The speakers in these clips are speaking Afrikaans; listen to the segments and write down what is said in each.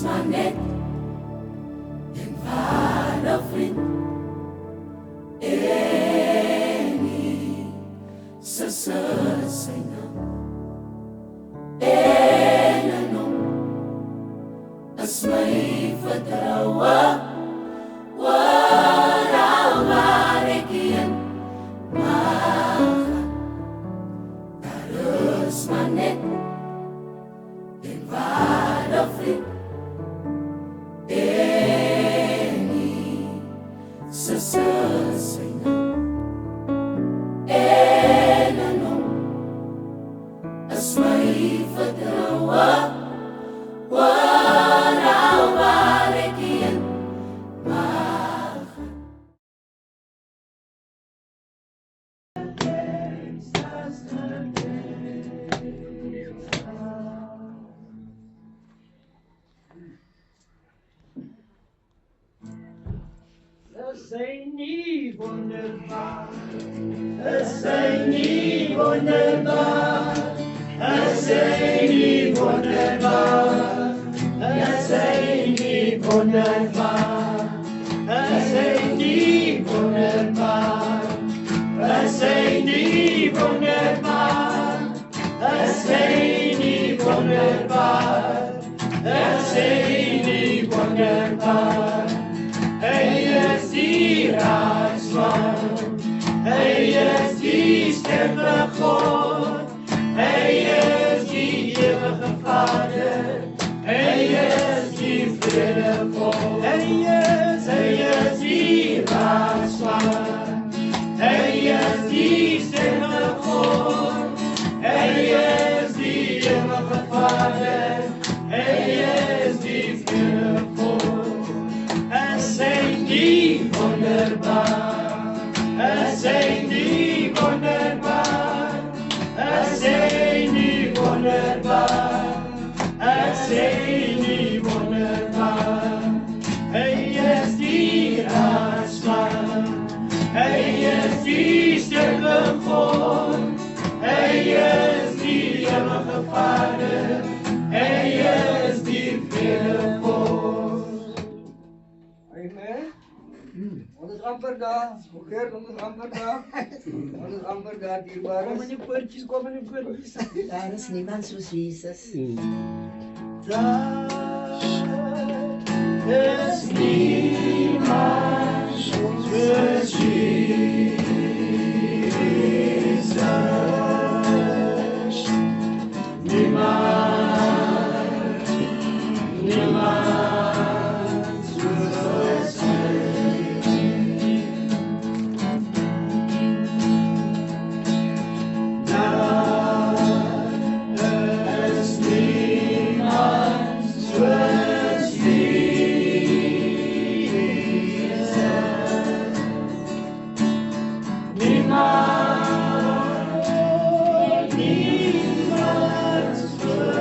maar net een ware vriend. En Jesus is sy naam. En in hom is my vertroue. Oral waar ek heen mag gaan, daar is maar net een ware vriend. En Jesus is sy naam. En in hom is my vertroue. Oral waar ek heen mag gaan. Es sei nie wunderbar, es sei nie wunderbar, es sei nie wunderbar, es sei nie wunderbar, es sei nie wunderbar, es sei nie wunderbar, es sei nie wunderbar, es sei nie wunderbar. Hij is die raadsman, hij is die sterke God, hij is die eeuwige Vader, hij is die vredevol. Hij is die raadsman, hij is die sterke God, hij is die eeuwige Vader, hij is die vredevol. Es sei nie wunderbar, es sei nie wunderbar, es sei nie wunderbar, es sei nie wunderbar. Hij is die raadsman, hij is die sterke God, hij is die eeuwige Vader, hij is die vredevol. Amen. Ons is amper daar. Oké, ons is amper daar. Ons is amper daar, dierbare. Kom in die poortjes, kom in die poortjes. Daar is niemand soos Jesus. Daar is niemand soos Jesus. Niemand, niemand soos daar is niemand soos Jesus. Niemand, niemand soos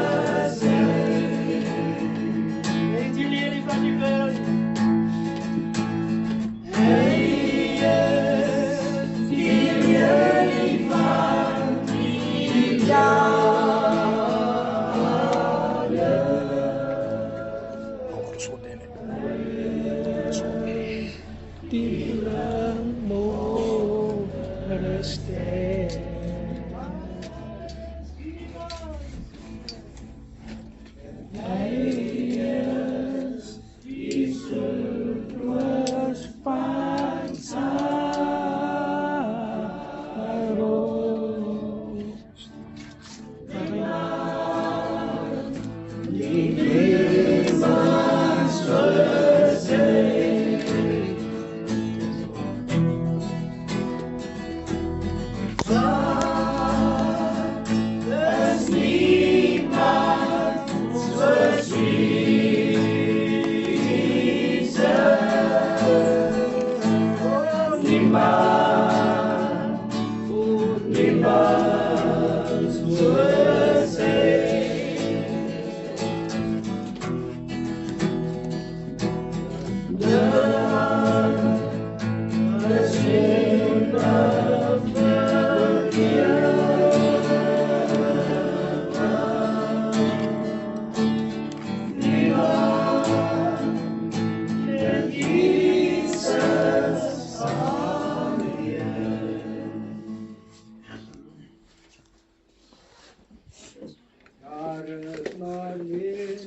het maar weer,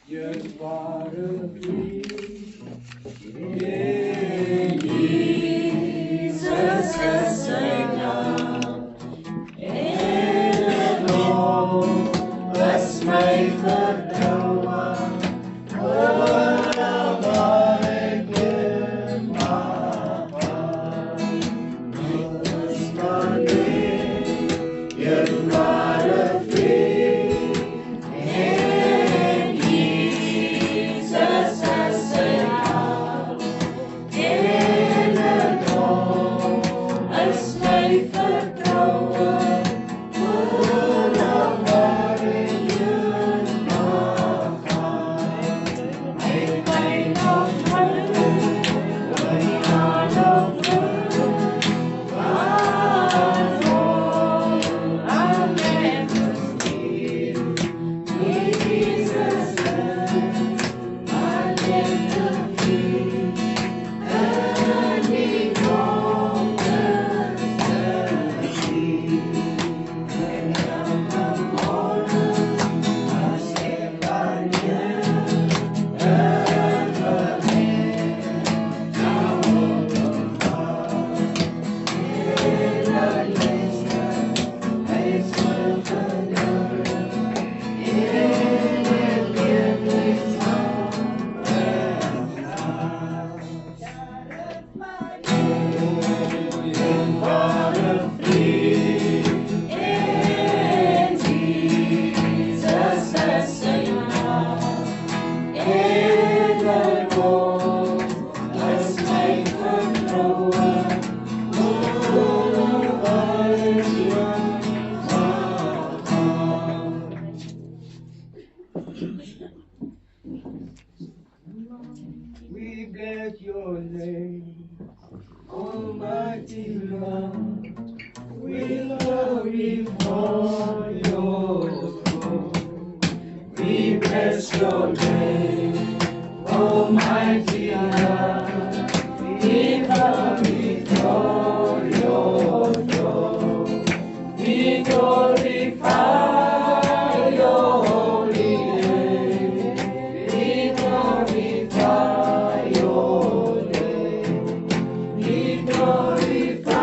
je ware vriend. Jezus is zijn naam. En was mijn vertrouwen. waar ik in mag is maar weer, je ware vriend. En Jezus is zijn naam. En is mijn vertrouwen. Waar ik in mag Ik ben nog terug. We gaan nog terug. Waarvoor aan mij verstierd. Jezus maar liefde vriend. En die wonderen zien. En elke morgen als ik aan je We bless your name, Almighty God. We glorify your throne. We bless your name, Almighty God. We glorify your throne. We glorify your holy name. We glorify your name. We glorify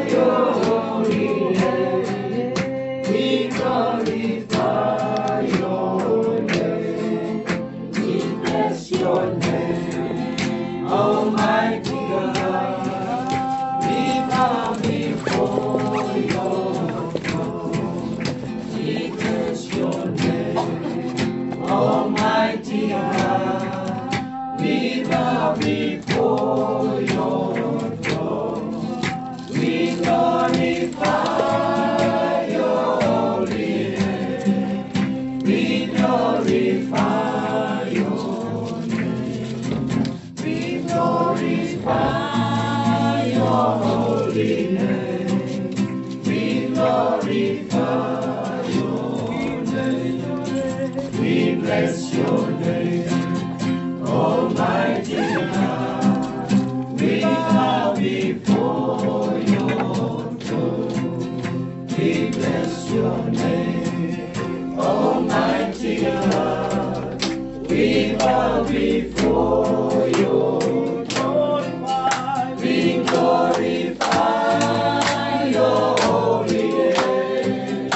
your holy name. We glorify your name. We bless your name, Almighty God. We bow before your throne. We bless your name, Almighty God. We bow before your throne. We glorify your holy name. We glorify your name. We glorify your holy name. We glorify your name. We bless your name, Almighty God. We bow before your throne. We bless your name, Almighty God. We bow before your throne. We glorify your holy name.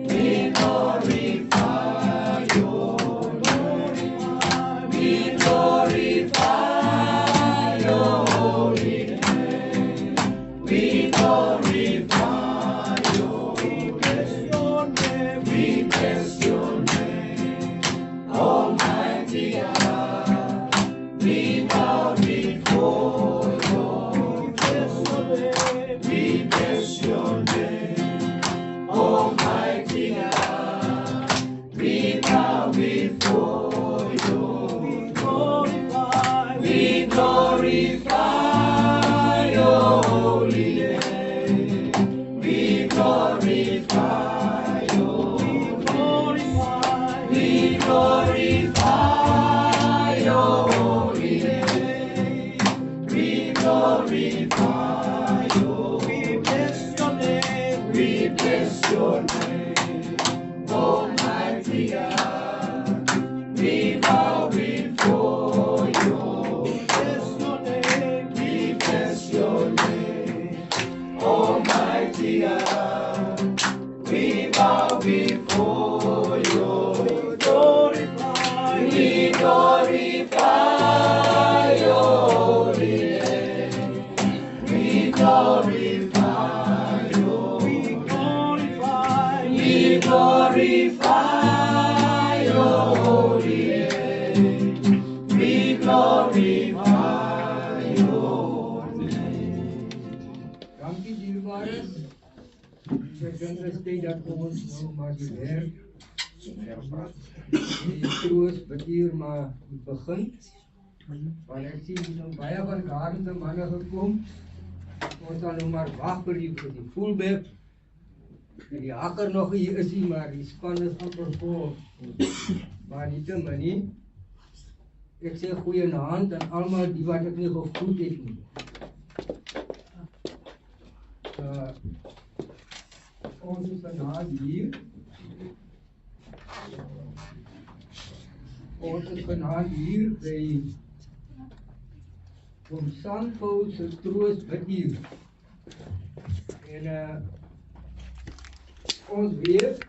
We glorify your name. We glorify your holy name. We glorify your name. We bless your name, Almighty God. We bow before your throne. We bless your name, Almighty God. We bow before your throne. We glorify your holy name. We glorify your name. We glorify your holy name. We glorify your. We bless your name. We bless your name. Oh, we bow before you. We bless your name, Almighty God. We bow before you. We glorify your holy name. We glorify you. We glorify your holy name. We glorify your name. Dankie dierbares. Ek dink dit is tyd dat ons nou maar die werk die troostbestuur maar moet begin. Want ek sien nou baie van garende manne gekom. Ons sal nou maar wag vir die fullback. En die hakker nog hier is nie, maar die span is amper vol. Maar nietemin nie. Ek sê goeienaand aan almal die wat ek nie gegroet het nie. Ons is vanaand hier. Ons is vanaand hier by Oom Sampo se troostbestuur. En ons weet,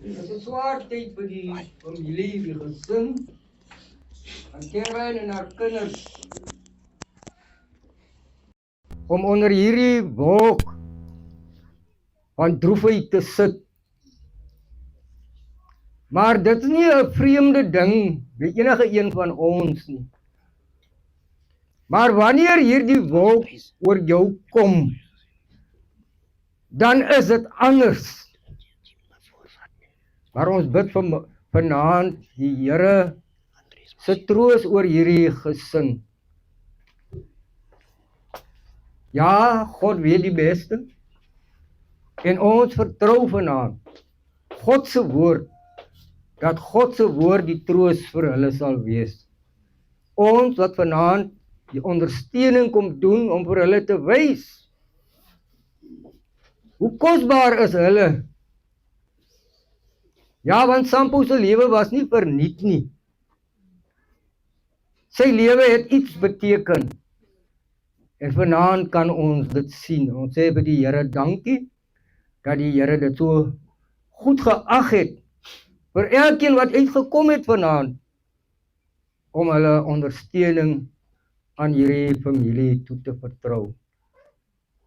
dit is 'n swaar tyd vir die familie, die gesin, en Kerwyn en haar kinders, om onder hierdie wolk van droefheid te sit. Maar dit is nie 'n vreemde ding by enige een van ons nie. Maar wanneer hierdie wolk oor jou kom, dan is dit anders. Maar ons bid vanaand die Here se troos oor hierdie gesin. Ja, God weet die beste. En ons vertrou vanaand God se woord, dat God se woord die troos vir hulle sal wees. Ons wat vanaand die ondersteuning kom doen om vir hulle te wys hoe kosbaar is hulle. Ja, want Sampo se lewe was nie verniet nie. Sy lewe het iets beteken. En vanaand kan ons dit sien. Ons sê vir die Here dankie, dat die Here dit so goed geag het, vir elkeen wat uitgekom het vanaand, om hulle ondersteuning aan hierdie familie toe te vertrou.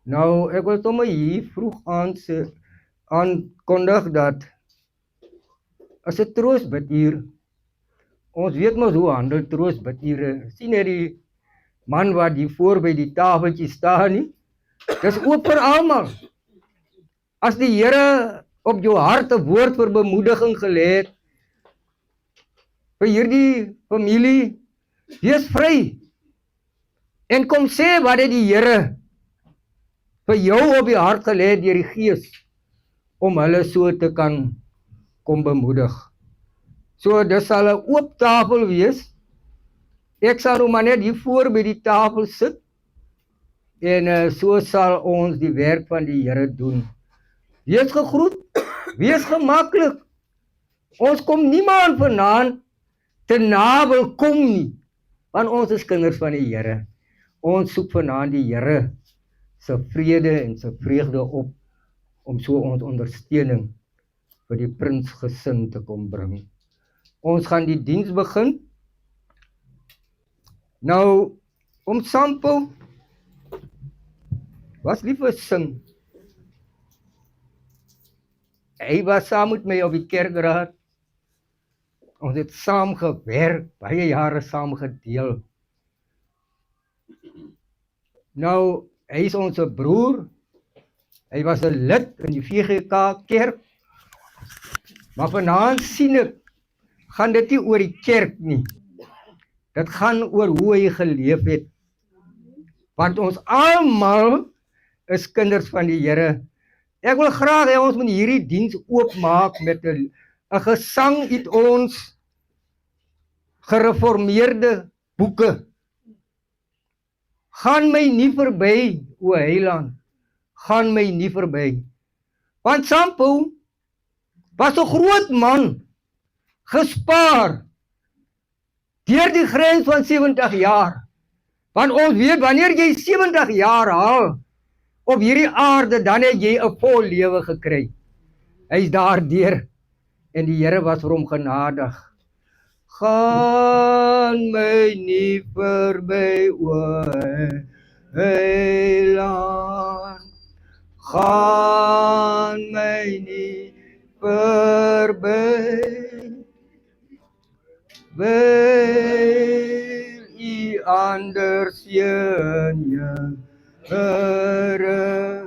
Nou, ek wil sommer hier vroeg aankondig dat as 'n troostbestuur, ons weet mos hoe handel troostbestuure. Sien net die man wat hier voor by die tafeltjie staan nie. Dis oop vir almal. As die Here op jou hart 'n woord vir bemoediging gelê het vir hierdie familie, wees vry. En kom sê wat het die Here vir jou op die hart gelê deur die Gees om hulle so te kan kom bemoedig. So dis sal 'n oop tafel wees. Ek sal nou maar net hier voor by die tafel sit en so sal ons die werk van die Here doen. Wees gegroet, wees gemaklik. Ons kom niemand vanaand te nawelkom nie, want ons is kinders van die Here. Ons soek vanaand die Here se vrede en se vreugde op, om so ons ondersteuning vir die prinsgesin te kom bring. Ons gaan die diens begin. Nou, Oom Sampo was lief vir sing. Hy was saam met my op die kerkraad. Ons het saam gewerk, baie jare saam gedeel. Nou, hy is ons broer. Hy was 'n lid in die VGK kerk. Maar vanaand sien ek, gaan dit nie oor die kerk nie. Dit gaan oor hoe hy geleef het. Want ons almal is kinders van die Here. Ek wil graag hê ons moet hierdie diens oopmaak met 'n gesang uit ons gereformeerde boeke. Gaan my nie verby, o Heiland, gaan my nie verby. Want Sampo was 'n groot man gespaar deur die grens van 70 jaar. Want ons weet wanneer jy 70 jaar haal op hierdie aarde, dan het jy 'n vol lewe gekry. Hy's daardeur en die Here was vir hom genadig. Gaan my nie verby o Heiland, gaan my nie verby, wil U anders seën, Here,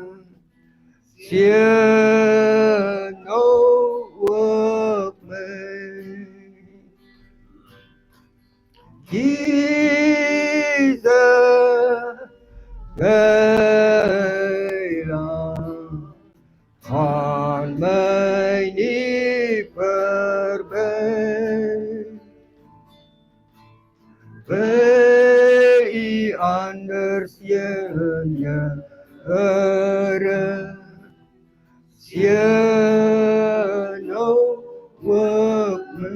seën ook my. Jesus, Heiland, gaan my nie verby, wil U anders seën, Here, seën ook my.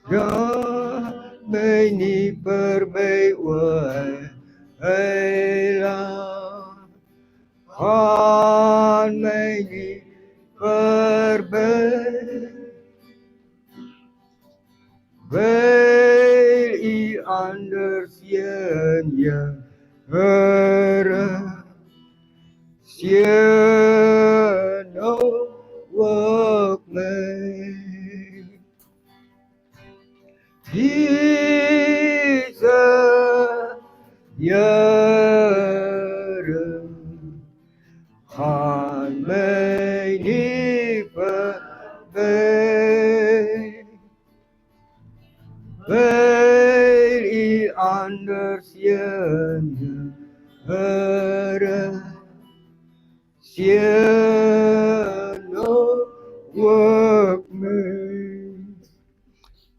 Gaan my nie verby o Heiland, gaan my nie verby, wil U anders seën, Here, seën ook my. Jesus, Here, gaan my nie verby, wil U anders seën, Here, seën ook my.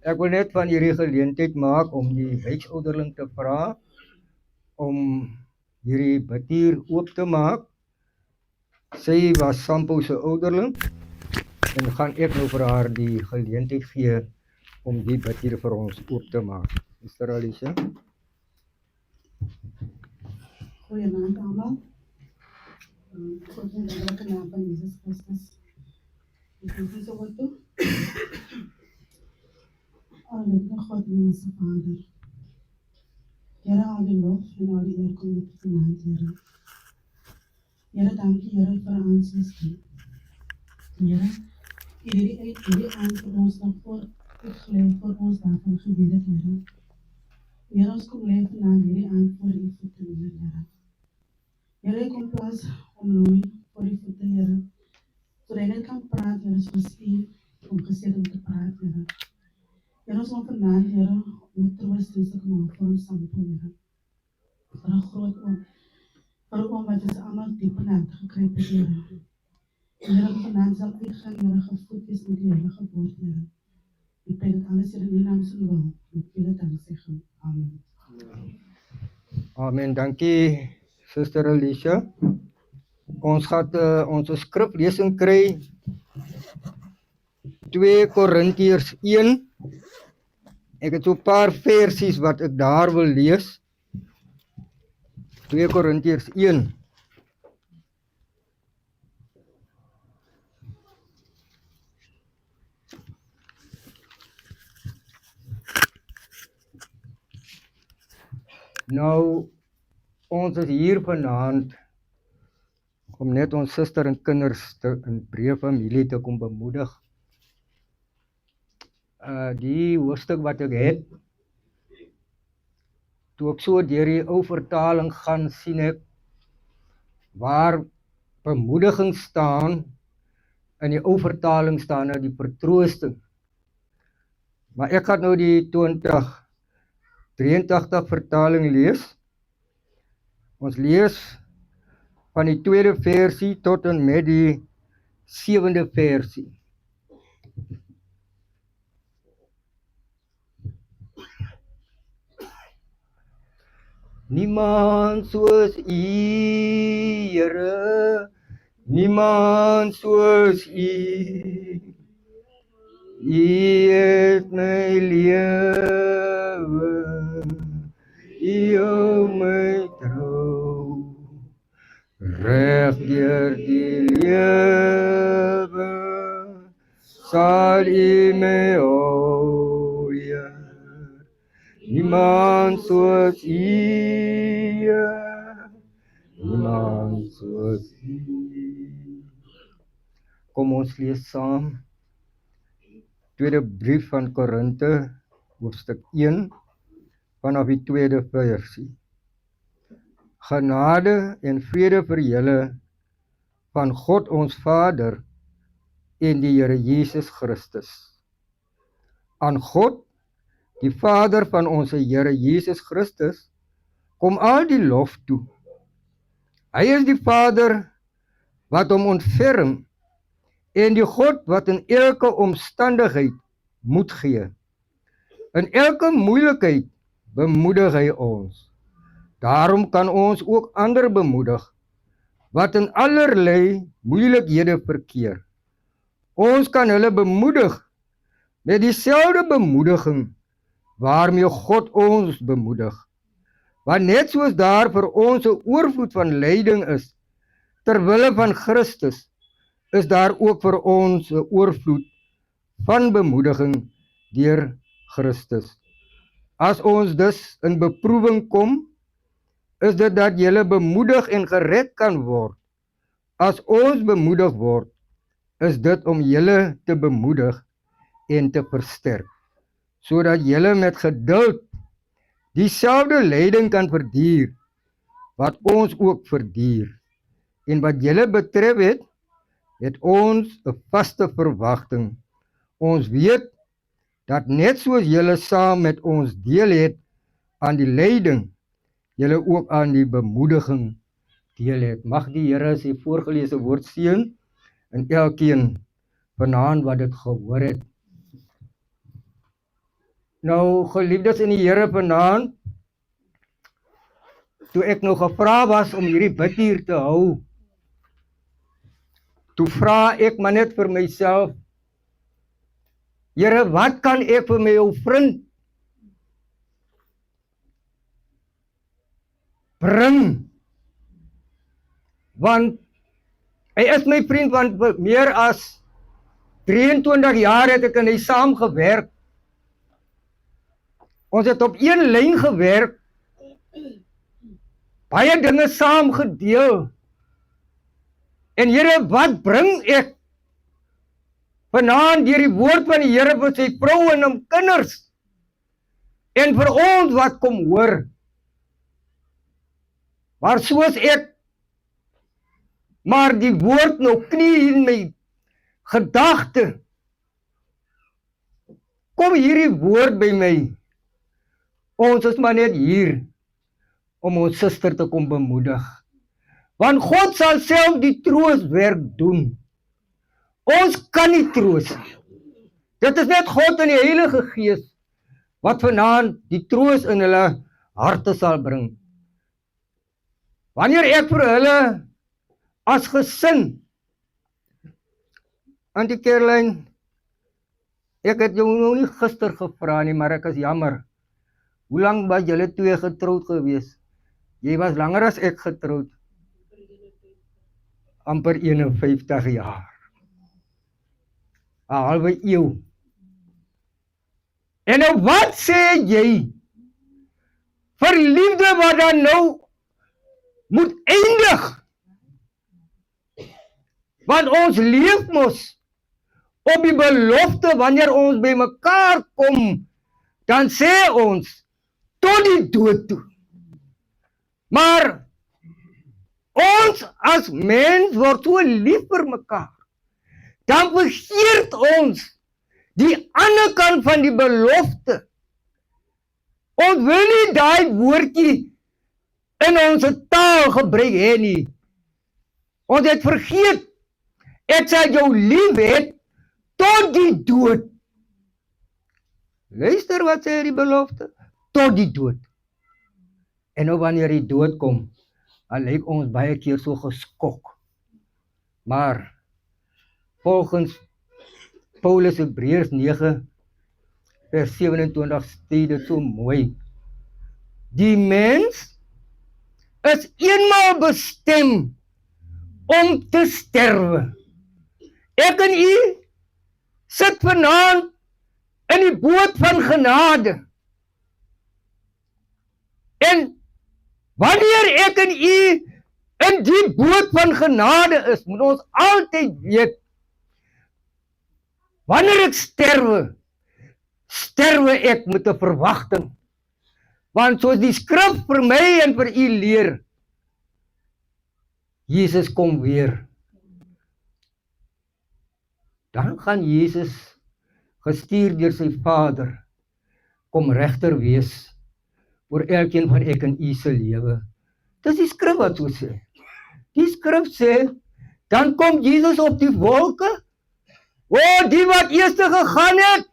Ek wil net van hierdie geleentheid maak om die huisouderling te vra om hierdie bidtuur oop te maak. Sy was Sampo se ouderling en gaan ek nou vir haar die geleentheid gee om die bidtuur vir ons oop te maak. Sister Alicia. Goeienaand almal. God in die wonderlike naam van Jesus Christus. Ek is so wat toe. Almachtige God en onze Vader. Here, al die lof en al die eer kom net vanaand, Here. Here, dankie Here vir ons liefde. Here, hierdie aand vir ons nog voorgeleid vir ons daarvan gebed het, Here. Here, ons kom lê vanaand hierdie aand voor U voete, Here. Here, ek kom plaas omlooi voor U voete, Here. Sodat hy net kan praat, Here, soos U omgeset om te praat, Here. Here, ons wil vanaand, Here, met troost en stuk maak vir ons Sampo, Here. Vir 'n groot oom, vir 'n oom wat ons almal diep in hart gekruip het, Here. En Here, vanaand sal uitgaan, Here, gevoed is met die heilige woord, Here. Ek bid dit alles in die naam van U, met vele danksegging. Amen. Amen, dankie Sister Alicia. Ons gaan ons skriflesing kry 2 Korintiërs 1. Ek het so 'n paar versies wat ek daar wil lees. 2 Korintiërs 1. Nou, ons is hier vanaand om net ons suster en kinders in breë familie te kom bemoedig. Die hoofstuk wat ek het, toe ek so deur die ou vertaling gaan, sien ek waar bemoediging staan, in die ou vertaling staan nou die vertroosting. Maar ek gaan nou die 2083 vertaling lees. Ons lees van die 2de versie tot en met die 7de versie. Niemand soos U, Here, niemand soos U. U het my lewe, U hou my trou, reg deur die lewe, sal U my hou, Heer. Niemand soos U, niemand soos U. Kom ons lees saam tweede brief van Korinte, hoofstuk 1, vanaf die tweede versie. Genade en vrede vir julle van God ons Vader en die Here Jesus Christus. Aan God, die Vader van ons Here Jesus Christus, kom al die lof toe. Hy is die Vader wat hom ontferm en die God wat in elke omstandigheid moed gee. In elke moeilikheid bemoedig hy ons. Daarom kan ons ook ander bemoedig wat in allerlei moeilikhede verkeer. Ons kan hulle bemoedig met dieselfde bemoediging waarmee God ons bemoedig. Want net soos daar vir ons 'n oorvloed van lyding is ter wille van Christus, is daar ook vir ons 'n oorvloed van bemoediging deur Christus. As ons dus in beproewing kom, is dit dat julle bemoedig en gered kan word. As ons bemoedig word, is dit om julle te bemoedig en te versterk, sodat julle met geduld dieselfde lyding kan verduur wat ons ook verduur. En wat julle betref het ons 'n vaste verwagting. Ons weet dat net soos julle saam met ons deel het aan die lyding, julle ook aan die bemoediging deel het. Mag die Here sy voorgelese woord seën en elkeen vanaand wat dit gehoor het. Nou, geliefdes in die Here vanaand, toe ek nou gevra was om hierdie bid hier te hou, toe vra ek maar net vir myself, Here, wat kan ek vir my ou vriend bring? Want hy is my vriend, want vir meer as 23 jaar het ek en hy saam gewerk. Ons het op een lyn gewerk, baie dinge saam gedeel. En Here, wat bring ek vanaand deur die woord van die Here vir sy vrou en hom kinders? En vir ons wat kom hoor. Maar soos ek maar die woord nou knie in my gedagte, kom hierdie woord by my. Ons is maar net hier om ons suster te kom bemoedig. Want God sal self die troostwerk doen. Ons kan nie troos nie. Dit is net God en die Heilige Gees wat vanaand die troos in hulle harte sal bring. Wanneer ek vir hulle as gesin, Auntie Caroline, ek het jou nou nie gister gevra nie, maar ek is jammer. Hoe lang was julle twee getroud gewees? Jy was langer as ek getroud. Amper 51 jaar. 'n halwe eeu. En nou wat sê jy? Vir liefde wat dan nou moet eindig. Want ons leef mos op die belofte, wanneer ons by mekaar kom, dan sê ons tot die dood toe. Maar ons as mens word so lief vir mekaar, dan vergeet ons die ander kant van die belofte. Ons wil nie daai woordjie in ons taal gebruik hê nie. Ons het vergeet, ek sal jou lief hê tot die dood. Luister wat sê die belofte, tot die dood. En nou wanneer die dood kom, dan lyk ons baie keer so geskok. Maar volgens Paulus Hebreërs 9 vers 27 sê dit so mooi. Die mens is eenmaal bestem om te sterwe. Ek en u sit vanaand in die boot van genade. En wanneer ek en u in die boot van genade is, moet ons altyd weet, wanneer ek sterwe ek met 'n verwagting. Want soos die skrif vir my en vir u leer, Jesus kom weer. Dan gaan Jesus gestuur deur sy Vader kom regter wees oor elkeen van ek en u se lewe. Dis die skrif wat so sê. Die skrif sê, dan kom Jesus op die wolke. Die wat eerste gegaan het.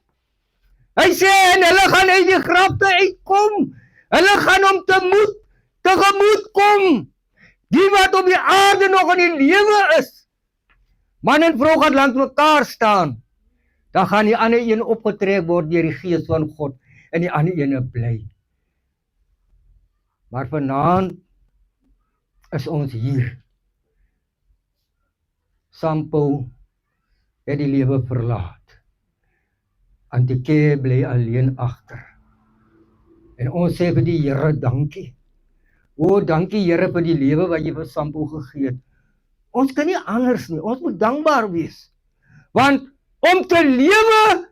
Hy sê, en hulle gaan uit die grafte uitkom. Hulle gaan hom tegemoet kom. Die wat op die aarde nog in die lewe is. Man en vrou gaan langs mekaar staan. Dan gaan die ander een opgetrek word deur die Gees van God. En die ander ene bly. Maar vanaand is ons hier. Sampo het die lewe verlaat. Antike bly alleen agter. En ons sê vir die Here dankie. Dankie Here vir die lewe wat jy vir Sampo gegee het. Ons kan nie anders nie, ons moet dankbaar wees. Want om te lewe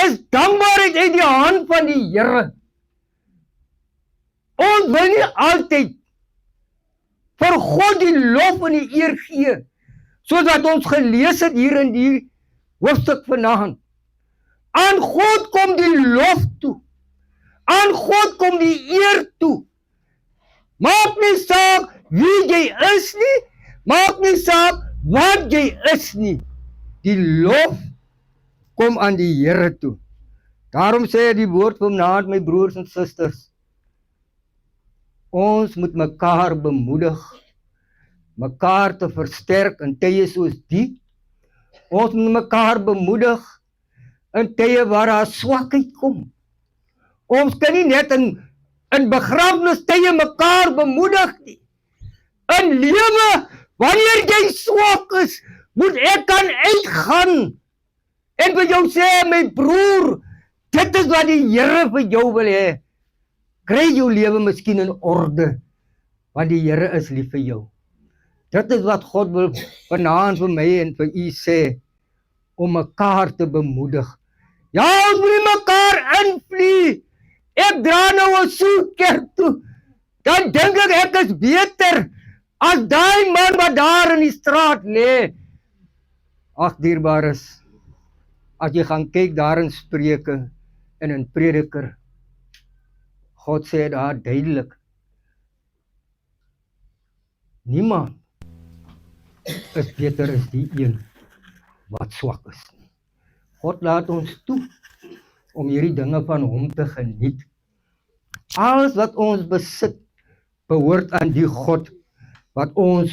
is dankbaarheid uit die hand van die Here. Ons wil nie altyd vir God die lof en die eer gee, soos wat ons gelees het hier in die hoofstuk vanaand. Aan God kom die lof toe. Aan God kom die eer toe. Maak nie saak wie jy is nie, maak nie saak wat jy is nie. Die lof kom aan die Here toe. Daarom sê die woord vanaand, my broers en susters, ons moet mekaar bemoedig, mekaar te versterk in tye soos die. Ons moet mekaar bemoedig in tye waar daar swakheid kom. Ons kan nie net in begrafnistye mekaar bemoedig nie. In lewe, wanneer jy swak is, moet ek kan uitgaan en vir jou sê, my broer, dit is wat die Here vir jou wil hê. Kry jou lewe miskien in orde, want die Here is lief vir jou. Dit is wat God wil vanaand vir my en vir u sê, om mekaar te bemoedig. Ja, ons moet mekaar invlie. Ek dra nou 'n soet kerk toe, dan dink ek is beter as daai man wat daar in die straat lê. Ag dierbares, as jy gaan kyk daar in Spreuke en in Prediker, God sê daar duidelik, niemand is beter as die een wat swak is. God laat ons toe om hierdie dinge van hom te geniet. Alles wat ons besit, behoort aan die God wat ons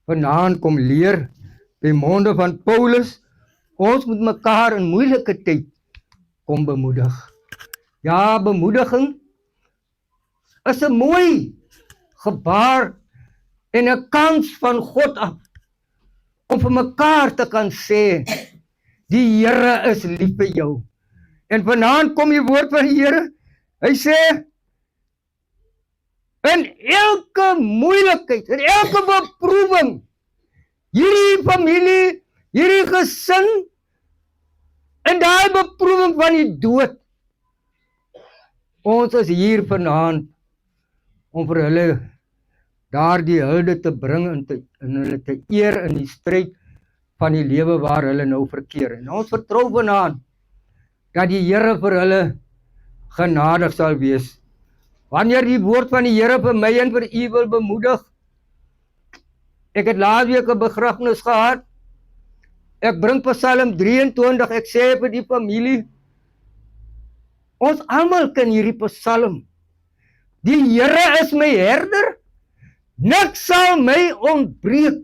vanaand kom leer by monde van Paulus. Ons moet mekaar in moeilike tyd kom bemoedig. Ja, bemoediging is 'n mooi gebaar en 'n kans van God af om vir mekaar te kan sê, die Here is lief vir jou. En vanaand kom die woord van die Here, hy sê, in elke moeilikheid, in elke beproewing, hierdie familie, hierdie gesin, in daai beproewing van die dood, ons is hier vanaand, om vir hulle daardie hulde te bring en hulle te eer in die stryd van die lewe waar hulle nou verkeer. En ons vertrou vanaand dat die Here vir hulle genadig sal wees. Wanneer die woord van die Here vir my en vir u wil bemoedig, ek het laasweek 'n begrafnis gehad, ek bring Psalm 23, ek sê vir die familie, ons almal ken hierdie Psalm, die Here is my herder, niks sal my ontbreek.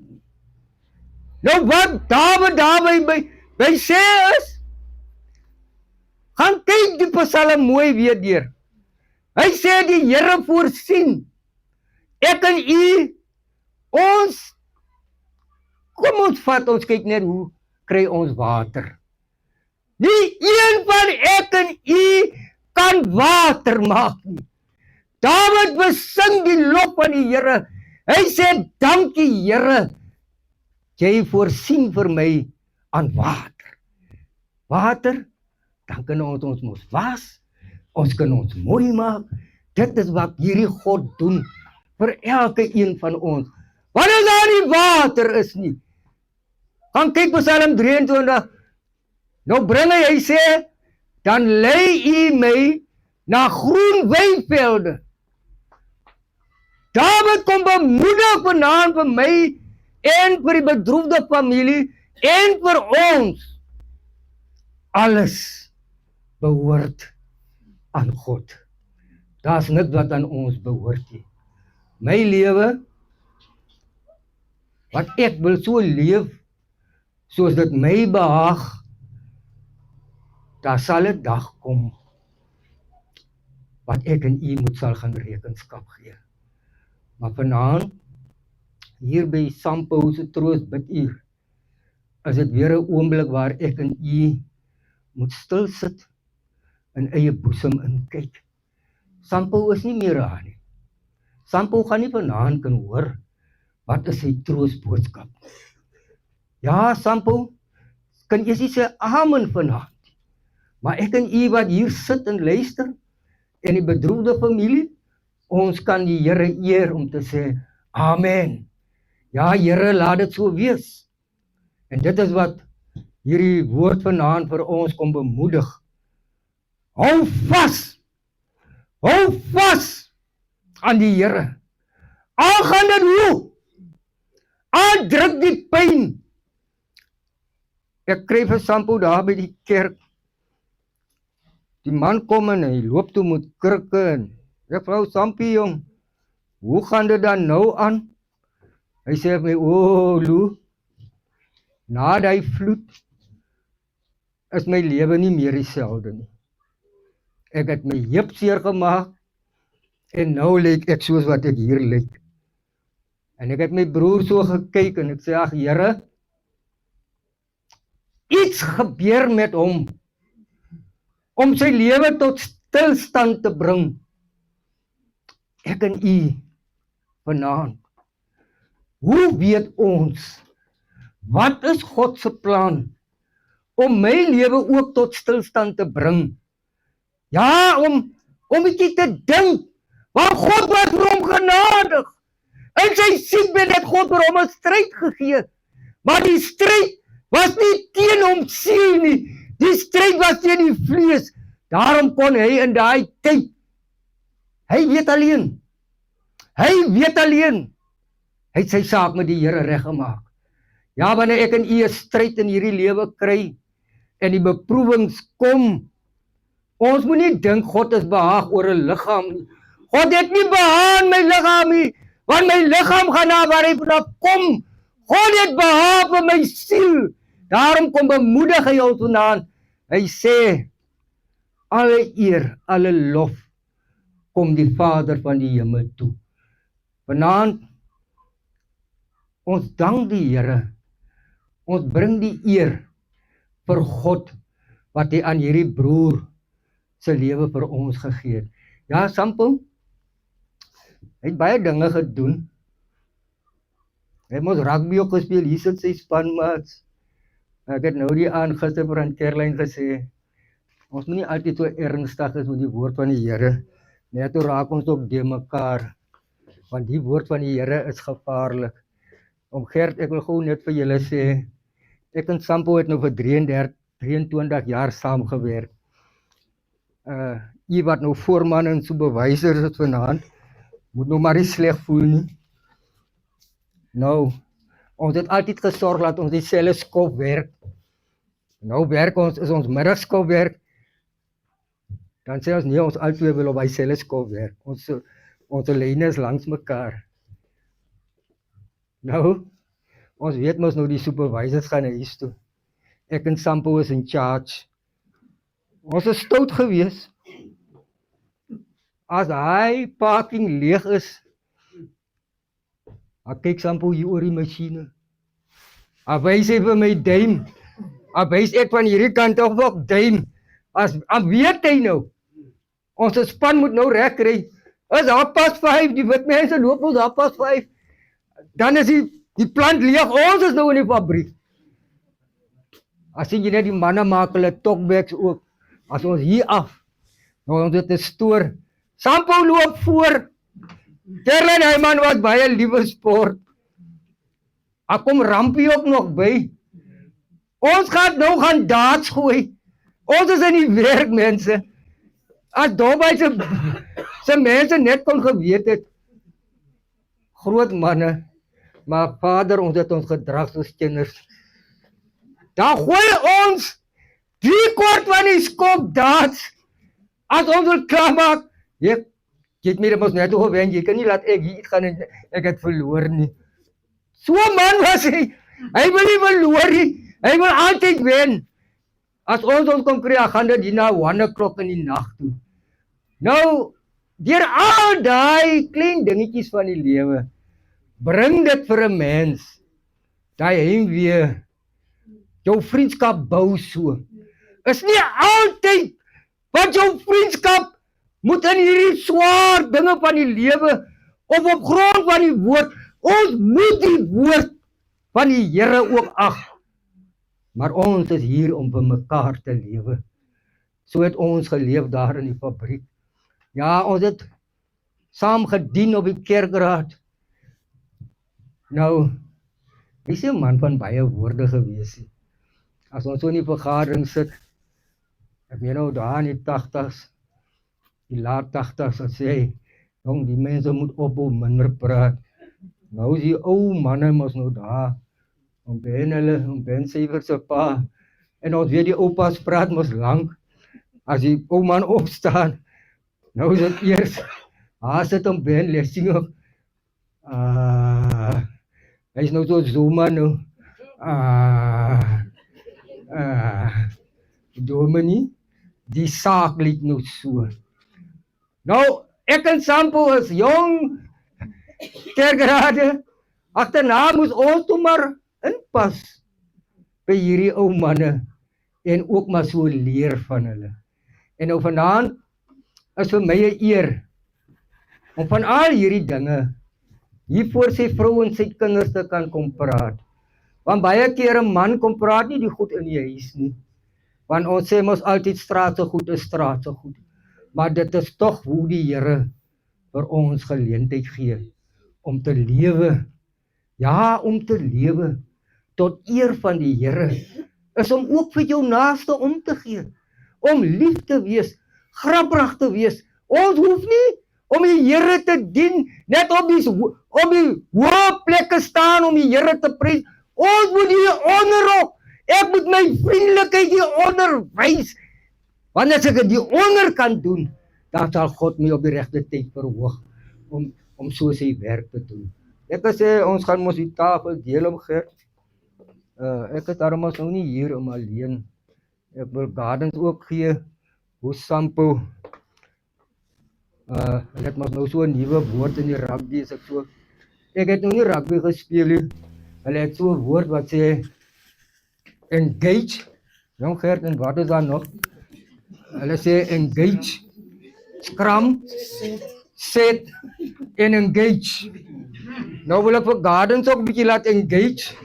Nou wat Dawid daarby by sê is, gaan kyk die Psalm mooi weer deur. Hy sê die Here voorsien, ek en u, kom ons vat, ons kyk net hoe kry ons water. Nie een van ek en u kan water maak nie. Dawid besing die lof van die Here. Hy sê, dankie Here, jy voorsien vir my aan water. Water, dan kan ons mos was, ons kan ons mooi maak. Dit is wat hierdie God doen vir elke een van ons. Wat as daar nie water is nie? Gaan kyk Psalm 23. Nou bring hy sê, dan lei u my na groen weivelde. Dawid kom bemoedig vanaand vir my en vir die bedroefde familie en vir ons. Alles behoort aan God. Daar's niks wat aan ons behoort nie. My lewe, wat ek wil so leef, soos dit my behaag, daar sal 'n dag kom, wat ek en u sal gaan rekenskap gee. Maar vanaand, hier by Sampo se troostbiduur, is dit weer 'n oomblik waar ek en u moet stil sit, in eie boesem in kyk. Sampo is nie meer daar nie. Sampo gaan nie vanaand kan hoor, wat is sy troostboodskap. Ja, Sampo, kan jy sê amen vanaand. Maar ek en u wat hier sit en luister, en die bedroefde familie, ons kan die Here eer om te sê, amen. Ja, Here, laat dit so wees. En dit is wat hierdie woord vanaand vir ons kom bemoedig. Hou vas aan die Here. Al gaan dit hoe, al druk die pyn. Ek kry vir Sampo daar by die kerk. Die man kom en hy loop toe met krikke en ek vrou Sampie jong, hoe gaan dit dan nou aan? Hy sê vir my, Lou, na die vloed is my lewe nie meer dieselfde nie. Ek het my heup seer gemaak en nou lyk ek soos wat ek hier lyk. En ek het my broer so gekyk en ek sê, ag Here, iets gebeur met hom om sy lewe tot stilstand te bring. Ek en u vanaand, hoe weet ons, wat is God se plan om my lewe ook tot stilstand te bring? Ja, om bietjie te dink, want God was vir hom genadig. In sy siekbed het God vir hom 'n stryd gegee, maar die stryd was nie teen hom siel nie, die stryd was teen die vlees. Daarom kon hy in daai tyd, hy weet alleen, hy het sy saak met die Here reggemaak. Ja, wanneer ek en u 'n stryd in hierdie lewe kry, en die beproewings kom, ons moet nie dink God is behaag oor 'n liggaam nie. God het nie behaag aan my liggaam nie, want my liggaam gaan na waar hy vanaf kom. God het behaag vir my siel. Daarom kom bemoedig hy ons vanaand. Hy sê, alle eer, alle lof, kom die Vader van die hemel toe. Vanaand, ons dank die Here, ons bring die eer vir God, wat hy aan hierdie broer sy lewe vir ons gegee het. Ja, Sampo, hy het baie dinge gedoen. Hy het mos rugby ook gespeel, hier sit sy spanmaats. Ek het nou die aand gister vir aan Caroline gesê, ons moet nie altyd so ernstig is met die woord van die Here, net toe raak ons ook de mekaar, want die woord van die Here is gevaarlik. Gert, ek wil gou net vir julle sê, ek en Sampo het nou vir 23 jaar saamgewerk. Jy wat nou voorman en supervisor is vanaand, moet nou maar nie sleg voel nie. Nou, ons het altyd gesorg dat ons dieselfde skop werk. Nou werk ons, is ons middagskop werk, dan sê ons nie, ons altyd wil op dieselfde skop werk. Ons lyne is langs mekaar. Nou, Ons weet mos nou die supervisors gaan huis toe. Ek en Sampo is in charge. Ons is stout gewees. As hy parking leeg is, ek kyk Sampo hier oor die masjiene. Hy wys hy vir my duim. Hy wys ek van hierdie kant af ook duim. As weet hy nou. Ons span moet nou reg kry. Is 5:30, die wit mense loop ons 5:30. Dan is die plant leeg, ons is nou in die fabriek. As jy net die manne maak hulle talkbacks ook. As ons hier af, nou ons het 'n stoor. Sampo loop voor. Terlyn Heiman was baie liewe sport. Ek kom Rampie ook nog by. Ons gaan nou gaan darts gooi. Ons is in die werk, mense. As Dobay se mense net kon geweet het. Groot manne. Maar Vader, ons het ons gedrag soos kinders. Dan gooi ons 3/4 van die skop darts. As ons wil klaarmaak, jy het my mos net gewen, jy kan nie laat ek hier gaan en ek het verloor nie. So man was hy. Hy wil nie verloor nie. Hy wil altyd wen. As ons kon kry, gaan dit hier na 1 o'clock in die nag toe. Nou, deur al daai klein dingetjies van die lewe, bring dit vir 'n mens, daai heimwee, jou vriendskap bou so. Is nie altyd wat jou vriendskap moet in hierdie swaar dinge van die lewe, of op grond van die woord, ons moet die woord van die Here ook ag. Maar ons is hier om vir mekaar te lewe. So het ons geleef daar in die fabriek. Ja, ons het saam gedien op die kerkraad. Nou, hy is 'n man van baie woorde gewees. As ons so in die vergadering sit, ek meen nou daar in die 80s, die laat 80s, as sê, jong, die mense moet ophou minder praat. Nou is die ou manne mos nou daar, om Ben Syver se pa, en ons weet die oupas praat mos lank, as die ou man opstaan, nou is dit eers, sit om Ben Lessing op, hy is nou so Zuma nou, Dominee, die saak liet nou so. Nou, ek en Sampo is jong, kerkrade, agterna moes ons toe maar inpas by hierdie ou manne en ook maar so leer van hulle. En nou vanaand is vir my 'n eer om van al hierdie dinge hier voor sy vrou en sy kinders te kan kom praat. Want baie keer 'n man kom praat nie die goed in die huis nie. Want ons sê mos altyd straat se goed is straat se goed. Maar dit is tog hoe die Here vir ons geleentheid gee om te lewe. Ja, om te lewe tot eer van die Here is om ook vir jou naaste om te gee. Om lief te wees, grappig te wees. Ons hoef nie om die Here te dien, net op die hoë plekke staan om die Here te prys. Ons moet hier onder ook. Ek moet my vriendelikheid hier onder wys. Want as ek die onder kan doen, dan sal God my op die regte tyd verhoog om so sy werk te doen. Ek sê ons gaan mos die tafel deel om Gert. Ek is daarom ons nou nie hier om alleen. Ek wil Gardens ook gee, hoe Sampo, hulle het mos nou so 'n nuwe woord in die rugby, is ek so, ek het nou nie rugby gespeel nie, hulle het so 'n woord wat sê, engage, jong Gert, en wat is daar nog? Hulle sê engage, scrum, set, en engage. Nou wil ek vir Gardens ook 'n bietjie laat engage,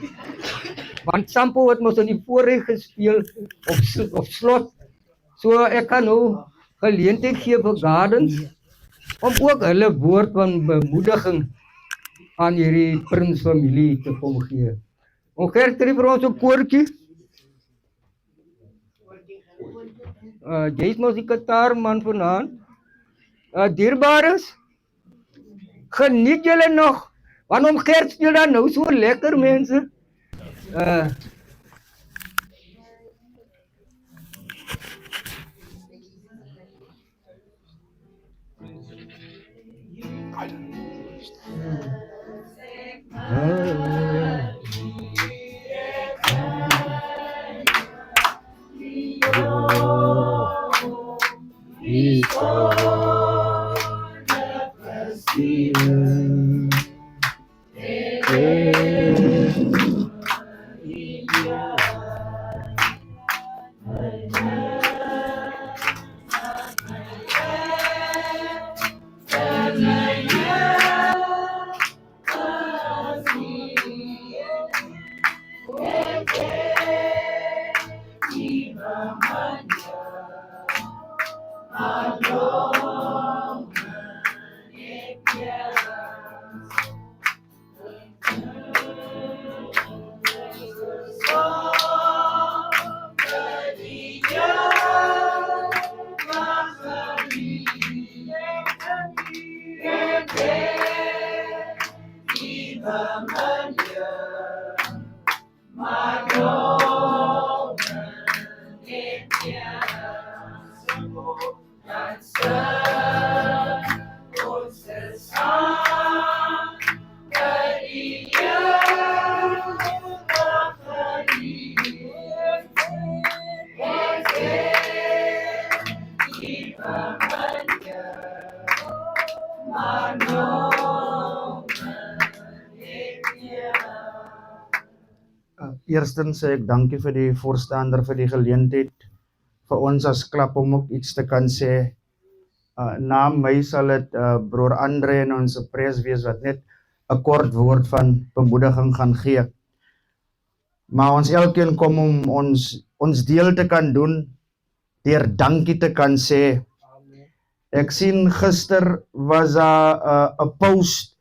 want Sampo het mos in die voorreg gespeel op slot. So ek kan nou geleentheid gee vir Gardens om ook hulle woord van bemoediging aan hierdie Prins familie te kom gee. Ons Gert kry vir ons 'n koortjie. Jy is mos die Qatar man vanaand. Dierbares, geniet julle nog, want om Gert speel dan nou so lekker mense. Eerstens sê ek dankie vir die voorstander vir die geleentheid vir ons as klap om ook iets te kan sê. Na my sal dit broer Andre en ons pres wees wat net 'n kort woord van bemoediging gaan gee. Maar ons elkeen kom om ons deel te kan doen deur dankie te kan sê. Ek sien gister was 'n post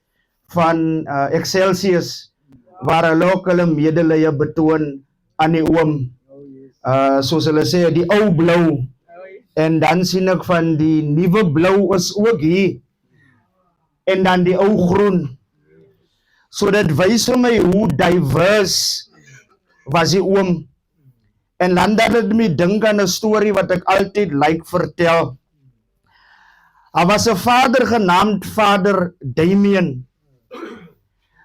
van Excelsius waar hulle ook hulle medelee betoon aan die oom. Soos hulle sê, die ou blou. En dan sien ek van die nuwe blou is ook hier. En dan die ou groen. So dit wys vir my hoe diverse was die oom. En dan dat het my dink aan 'n storie wat ek altyd like vertel. Daar was 'n vader genaamd Vader Damien.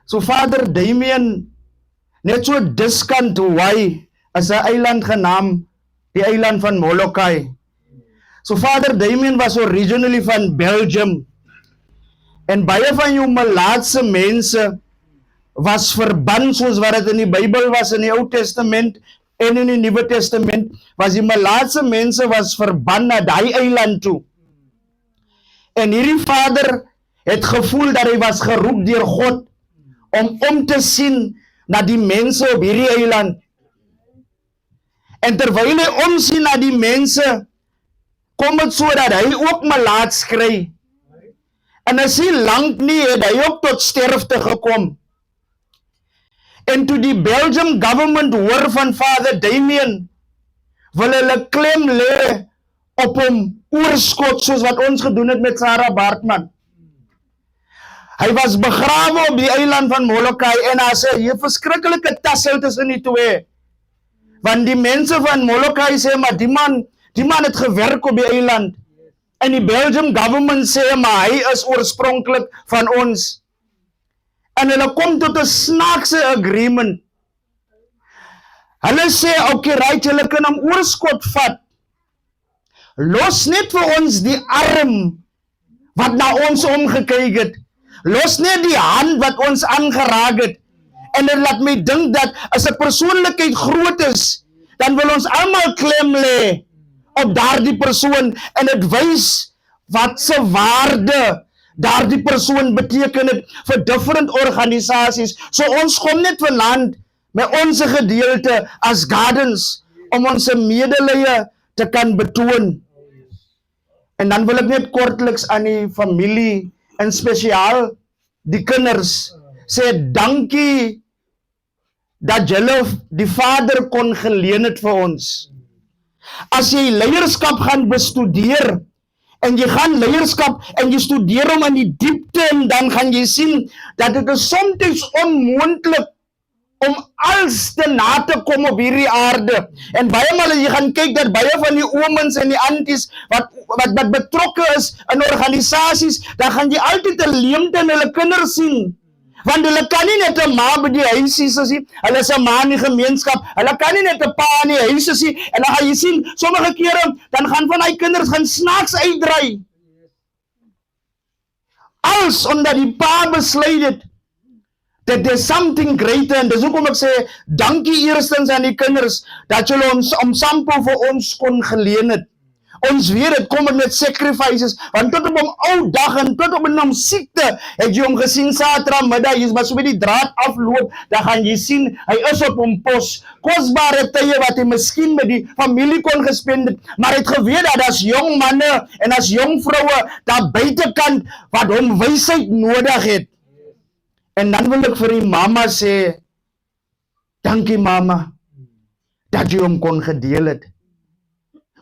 So Vader Damien, net so diskant Hawaii, is 'n eiland genaamd die eiland van Molokai. So Vader Damien was originally van Belgium. En baie van jou Malaatse mense was verban soos wat dit in die Bybel was in die Ou Testament en in die Nuwe Testament, was die Malaatse mense was verban na daai eiland toe. En hierdie vader het gevoel dat hy was geroep deur God om te sien na die mense op hierdie eiland. En terwyl hy omsien na die mense, kom het so dat hy ook Malaats kry. En as hy lank nie, het hy ook tot sterfte gekom. En toe die Belgium government hoor van Vader Damien, wil hulle klem lê op hom oorskot, soos wat ons gedoen het met Sarah Baartman. Hy was begrawe op die eiland van Molokai en daar sê, hier verskriklike tassel tussen die twee. Want die mense van Molokai sê, maar die man het gewerk op die eiland. En die Belgium government sê, maar hy is oorspronklik van ons. En hulle kom tot 'n snaakse agreement. Hulle sê, okay, right, julle kan hom oorskot vat. Los net vir ons die arm wat na ons omgekyk het. Los net die hand wat ons aangeraak het. En dit laat my dink dat as 'n persoonlikheid groot is, dan wil ons almal klem lê op daardie persoon en dit wys wat se waarde daardie persoon beteken het vir different organisasies. So ons kom net vanaand met ons gedeelte as Gardens om ons medelee te kan betoon. En dan wil ek net kortliks aan die familie en spesiaal die kinders sê dankie dat julle die Vader kon geleen het vir ons. As jy leierskap gaan bestudeer en jy gaan leierskap en jy studeer hom in die diepte en dan gaan jy sien dat dit is soms onmoontlik om alles te na te kom op hierdie aarde. En baie maal as jy gaan kyk dat baie van die oomens en die anties wat betrokke is in organisasies, dan gaan jy altyd 'n leemte in hulle kinders sien. Want hulle kan nie net 'n ma by die huisie sien, hulle is 'n ma in die gemeenskap, hulle kan nie net 'n pa in die huisie sien, en dan gaan jy sien, sommige kere, dan gaan van die kinders gaan snaaks uitdraai. Als omdat die pa besluit het, that there's something greater, en dis hoekom ek sê, dankie eerstens aan die kinders, dat julle ons om sample vir ons kon geleen het. Ons weet het, kom met sacrifices, want tot op hom ou dag en tot op hom siekte, het jy hom gesien Saterdagmiddag, jy was so met die draad afloop, dan gaan jy sien, hy is op hom pos, kosbare tye wat hy miskien met die familie kon gespend het, maar hy het geweet dat as jong manne en as jong vroue, daar buitekant, wat hom wysheid nodig het. En dan wil ek vir die mama sê, dankie mama, dat jy hom kon gedeel het,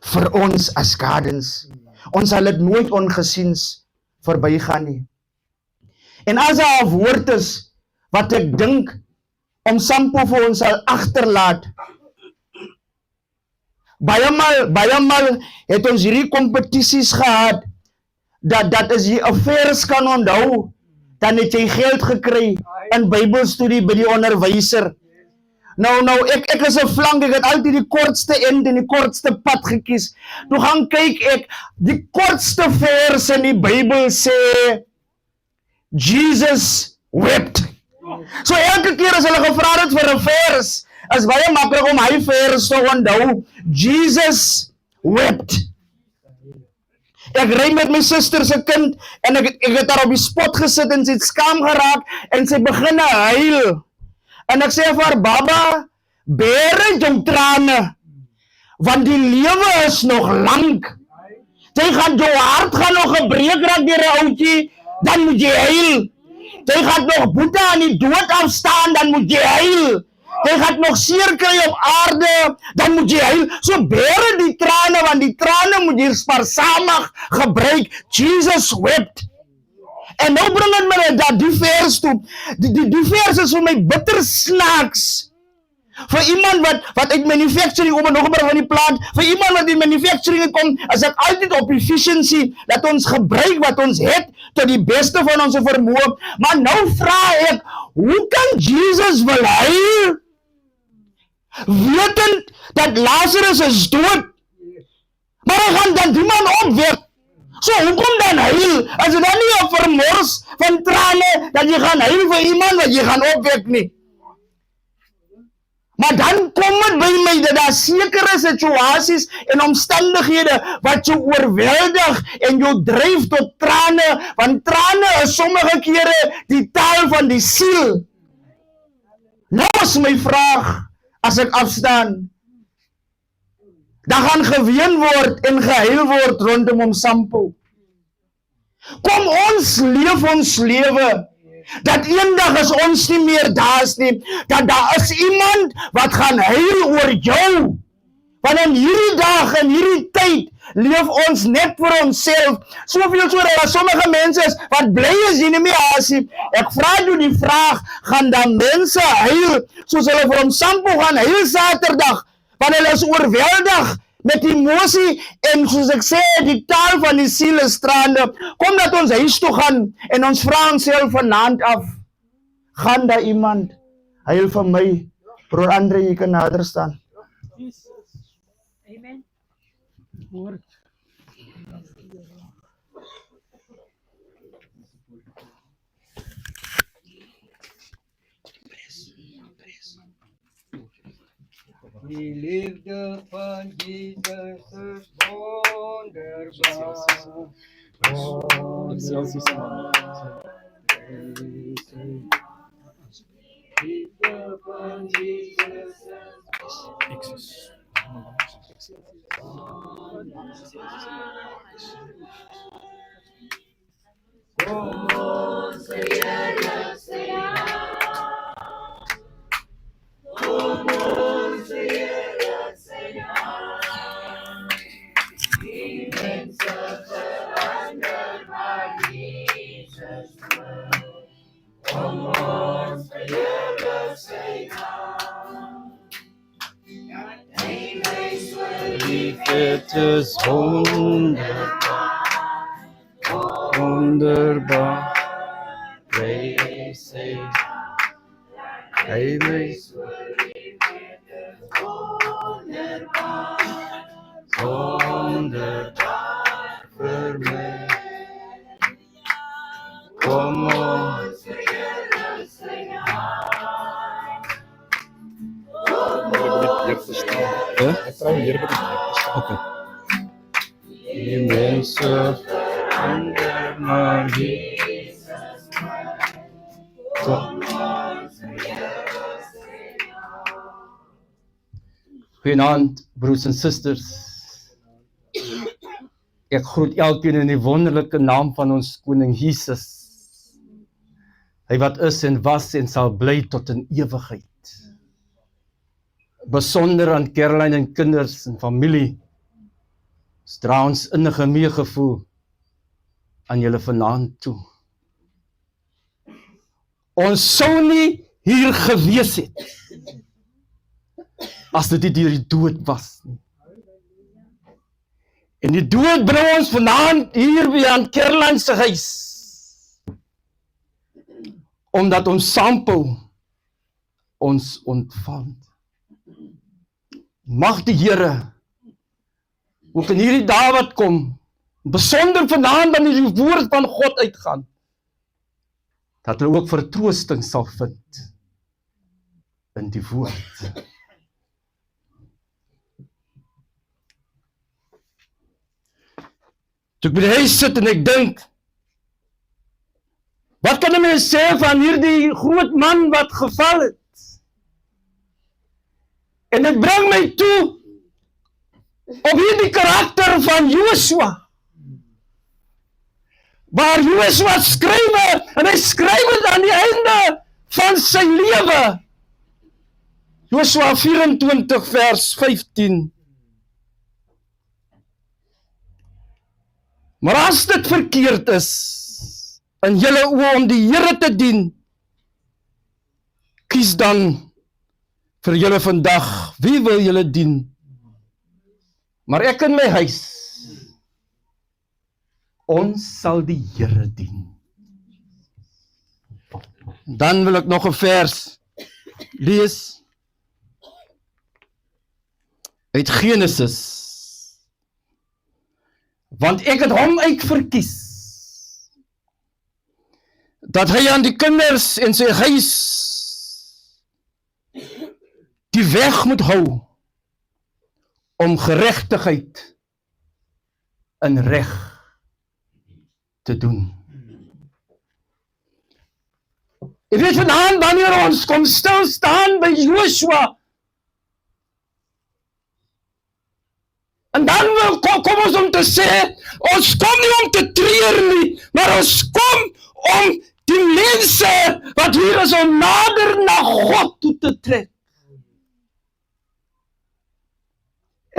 vir ons as Gardens. Ons sal dit nooit ongesiens verbygaan nie. En as daar 'n woord is, wat ek dink, om sample vir ons sal agterlaat, baie maal het ons hierdie kompetisies gehad, dat as jy affairs kan onthou, dan het jy geld gekry in Bybelstudie by die onderwyser. Nou, ek is 'n flank, ek het altyd die kortste end en die kortste pad gekies. Toe gaan kyk ek, die kortste vers in die Bybel sê, Jesus wept. So elke keer as hulle gevra het vir 'n vers, is baie maklik om hy vers te onthou. Jesus wept. Ek ry met my suster se kind en ek het daar op die spot gesit en sy het skaam geraak en sy begin huil. En ek sê vir haar, baba, beere jou trane, want die lewe is nog lank. Jy gaan jou hart gaan nog gebreek raak deur 'n ouetjie, dan moet jy huil. Jy gaan nog boete aan die dood afstaan, dan moet jy huil. Jy gaan nog seer kry op aarde, dan moet jy huil. So beere die trane, want die trane moet jy spaarsamig gebruik. Jesus wept. En nou bring het my dat die vers toe. Die vers is vir my bitter snaaks. Vir iemand wat uit manufacturing, om nog maar van die plaat, vir iemand wat in manufacturing kom, as ek altyd op efficiency, dat ons gebruik wat ons het, tot die beste van ons vermoë. Maar nou vra ek, hoe kan Jesus wil huil? Wetend dat Lazarus is dood, maar hy gaan dan die man opwek. So hoekom dan huil? As dit dan nie 'n vermors van trane, dat jy gaan huil vir iemand wat jy gaan opwek nie. Maar dan kom het by my dat daar sekere situasies en omstandighede wat jou oorweldig en jou dryf tot trane, want trane is sommige kere die taal van die siel. Nou is my vraag, as ek afstaan, dan gaan geween word en gehuil word rondom Sampo. Kom ons lewe, dat eendag as ons nie meer daar is nie, dat daar is iemand wat gaan huil oor jou. Want in hierdie dag, in hierdie tyd, leef ons net vir onsself. Soveel so dat sommige mense is, wat bly is jy nie meer as nie. Ek vra jou die vraag, gaan dan mense huil, soos hulle vir Sampo gaan huil Saterdag, want hulle is oorweldig met emosie, en soos ek sê, die taal van die siel is trane. Kom dat ons huis toe gaan, en ons vra onsself vanaand af, gaan daar iemand huil van my? Broer Andre, jy kan nader staan. Amen. Die liefde van Jesus is wonderbaar. Liefde van Jesus is kom ons Here sê ja. Kom ons Here sê ja. Die mense verander, maar Jesus wil. Kom ons Here sê ja. Hy wees wel lief, het is wonderbaar, wonderbaar. Hy sê, hy wees wel lief, het is wonderbaar, wonderbaar vir my. Kom ons Here sê ja. Die mense verander, maar Jesus kom ons Here sê ja. Goeienaand, broers en susters. Ek groet elkeen in die wonderlike naam van ons koning Jesus. Hy wat is en was en sal bly tot in ewigheid. Besonder aan Caroline en kinders en familie, dra ons innige meegevoel aan julle vanaand toe. Ons sou nie hier gewees het, as dit nie deur die dood was nie. En die dood bring ons vanaand hier by aan Caroline se huis, omdat ons Sampo ons ontvang. Mag die Here ook in hierdie dae wat kom, besonder vanaand aan die woord van God uitgaan, dat hulle ook vertroosting sal vind in die woord. Toe ek by die huis sit en ek dink, wat kan 'n mens sê van hierdie groot man wat geval het? En dit bring my toe op hierdie karakter van Joshua. Waar Joshua skryf, en hy skryf het aan die einde van sy lewe. Joshua 24 vers 15. Maar as dit verkeerd is, in julle oë om die Here te dien, kies dan vir julle vandag, wie wil julle dien? Maar ek in my huis, ons sal die Here dien. Dan wil ek nog 'n vers lees uit Genesis. Want ek het hom uitverkies, dat hy aan die kinders en sy huis die weg moet hou, om geregtigheid en reg te doen. Jy weet vanaand wanneer ons kom stil staan by Joshua, en dan kom ons om te sê, ons kom nie om te treur nie, maar ons kom om die mense wat hier is om nader na God toe te trek.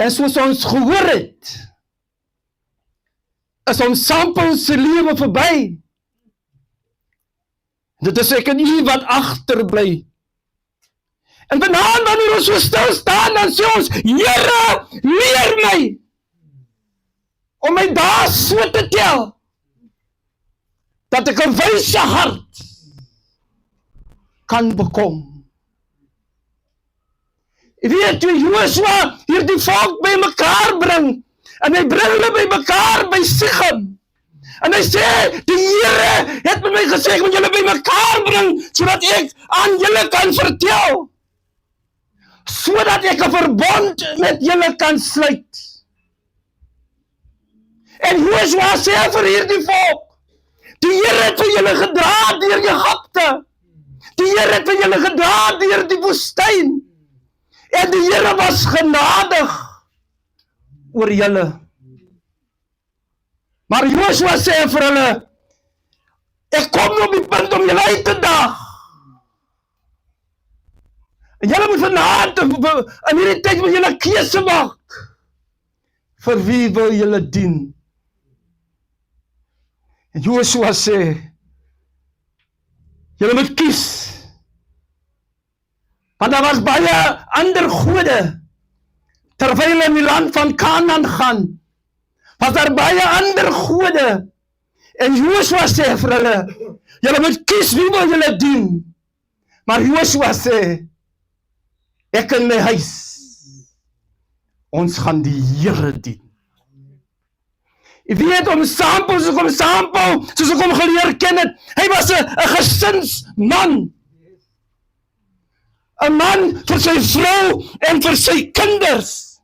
En soos ons gehoor het, is ons Sampo se lewe verby. Dit is ek en u wat agterbly. En vanaand wanneer ons so stil staan, dan sê ons, Here, leer my om my dae so te tel, dat ek 'n wyse hart kan bekom. Jy weet, toe Joshua hier die volk by mekaar bring, en hy bring hulle by mekaar by Sichem, en hy sê, die Here het met my gesê, ek moet julle by mekaar bring, sodat ek aan julle kan vertel, sodat ek 'n verbond met julle kan sluit. En Joshua sê vir hierdie volk, die Here het vir julle gedra deur Egipte, die Here het vir julle gedra deur die woestyn, en die Here was genadig oor julle. Maar Joshua sê vir hulle, ek kom op die punt om julle uit te daag. En julle moet vanaand, in hierdie tyd moet julle keuse maak. Vir wie wil julle dien? En Joshua sê, julle moet kies. Want daar was baie ander gode, terwyl hulle in die land van Kanaan gaan, was daar baie ander gode. En Joshua sê vir hulle, julle moet kies wie wil julle dien. Maar Joshua sê, ek in my huis, ons gaan die Here dien. Jy weet om Sampo, soos ek hom geleer ken het, hy was 'n gesinsman. 'n man vir sy vrou en vir sy kinders.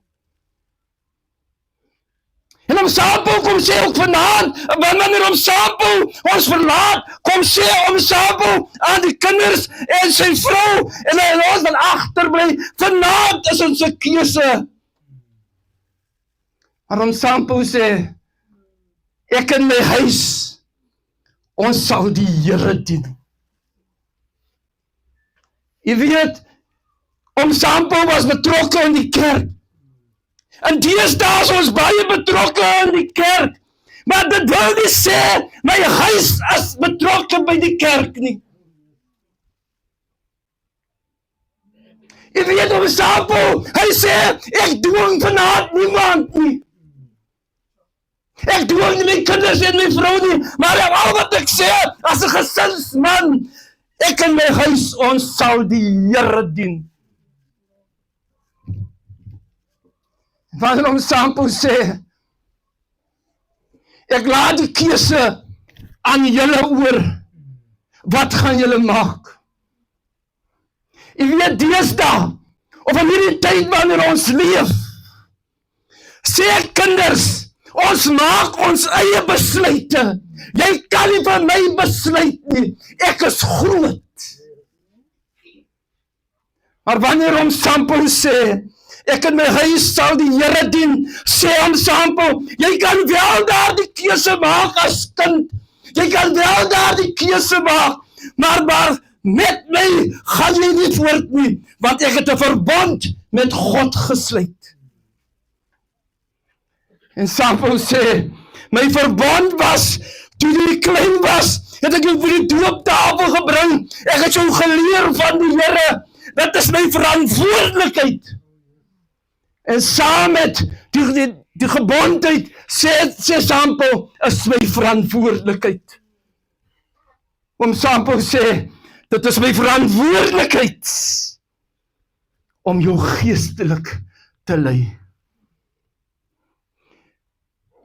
En om Sampo kom sê ook vanaand, wanneer om Sampo ons verlaat, kom sê om Sampo aan die kinders en sy vrou, en ons van agterbly, vanaand is ons 'n keuse. Maar om Sampo sê, ek in my huis, ons sal die Here dien. Jy weet, om Sampo was betrokke in die kerk. En deesdae is ons baie betrokke in die kerk. Maar dit wil nie sê, my huis is betrokke by die kerk nie. Jy weet om Sampo, hy sê, ek dwing vanaand niemand nie. Ek dwing nie my kinders en my vrou nie, maar al wat ek sê, as 'n gesinsman, ek in my huis, ons sal die Here dien. Wanneer om Sampo sê, ek laat die keuse aan julle oor, wat gaan julle maak? Jy weet deesdae, of in hierdie tyd wanneer ons leef, sê kinders, Ons maak ons eie besluite. Jy kan nie vir my besluit nie. Ek is groot. Maar wanneer hom Sampo sê, ek in my huis sal die Here dien, sê hom Sampo, jy kan wel daar die keuse maak as kind. Jy kan wel daar die keuse maak, maar met my gaan jy nie voort nie, want ek het 'n verbond met God gesluit. En Sampo sê, my verbond was, toe jy klein was, het ek jou vir die dooptafel gebring, ek het jou geleer van die Here, dit is my verantwoordelikheid. En saam met die gebondheid, sê Sampo, is my verantwoordelikheid. Om Sampo sê, dit is my verantwoordelikheid, om jou geestelik te lei.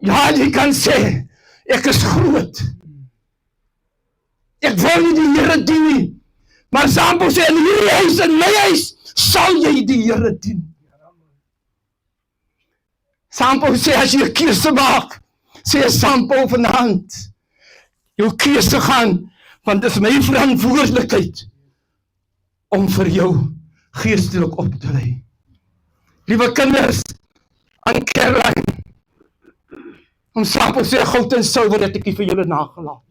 Ja, jy kan sê, ek is groot. Ek wil nie die Here dien nie. Maar Sampo sê, in hierdie huis, in my huis, sal jy die Here dien. Sampo sê, as jy 'n keuse maak, sê Sampo vanaand, jou keuse gaan, want dit is my verantwoordelikheid, om vir jou geestelik op te lei. Liewe kinders, aan Caroline, om Sampo sê, goud en silwer het ek nie vir julle nagelaat.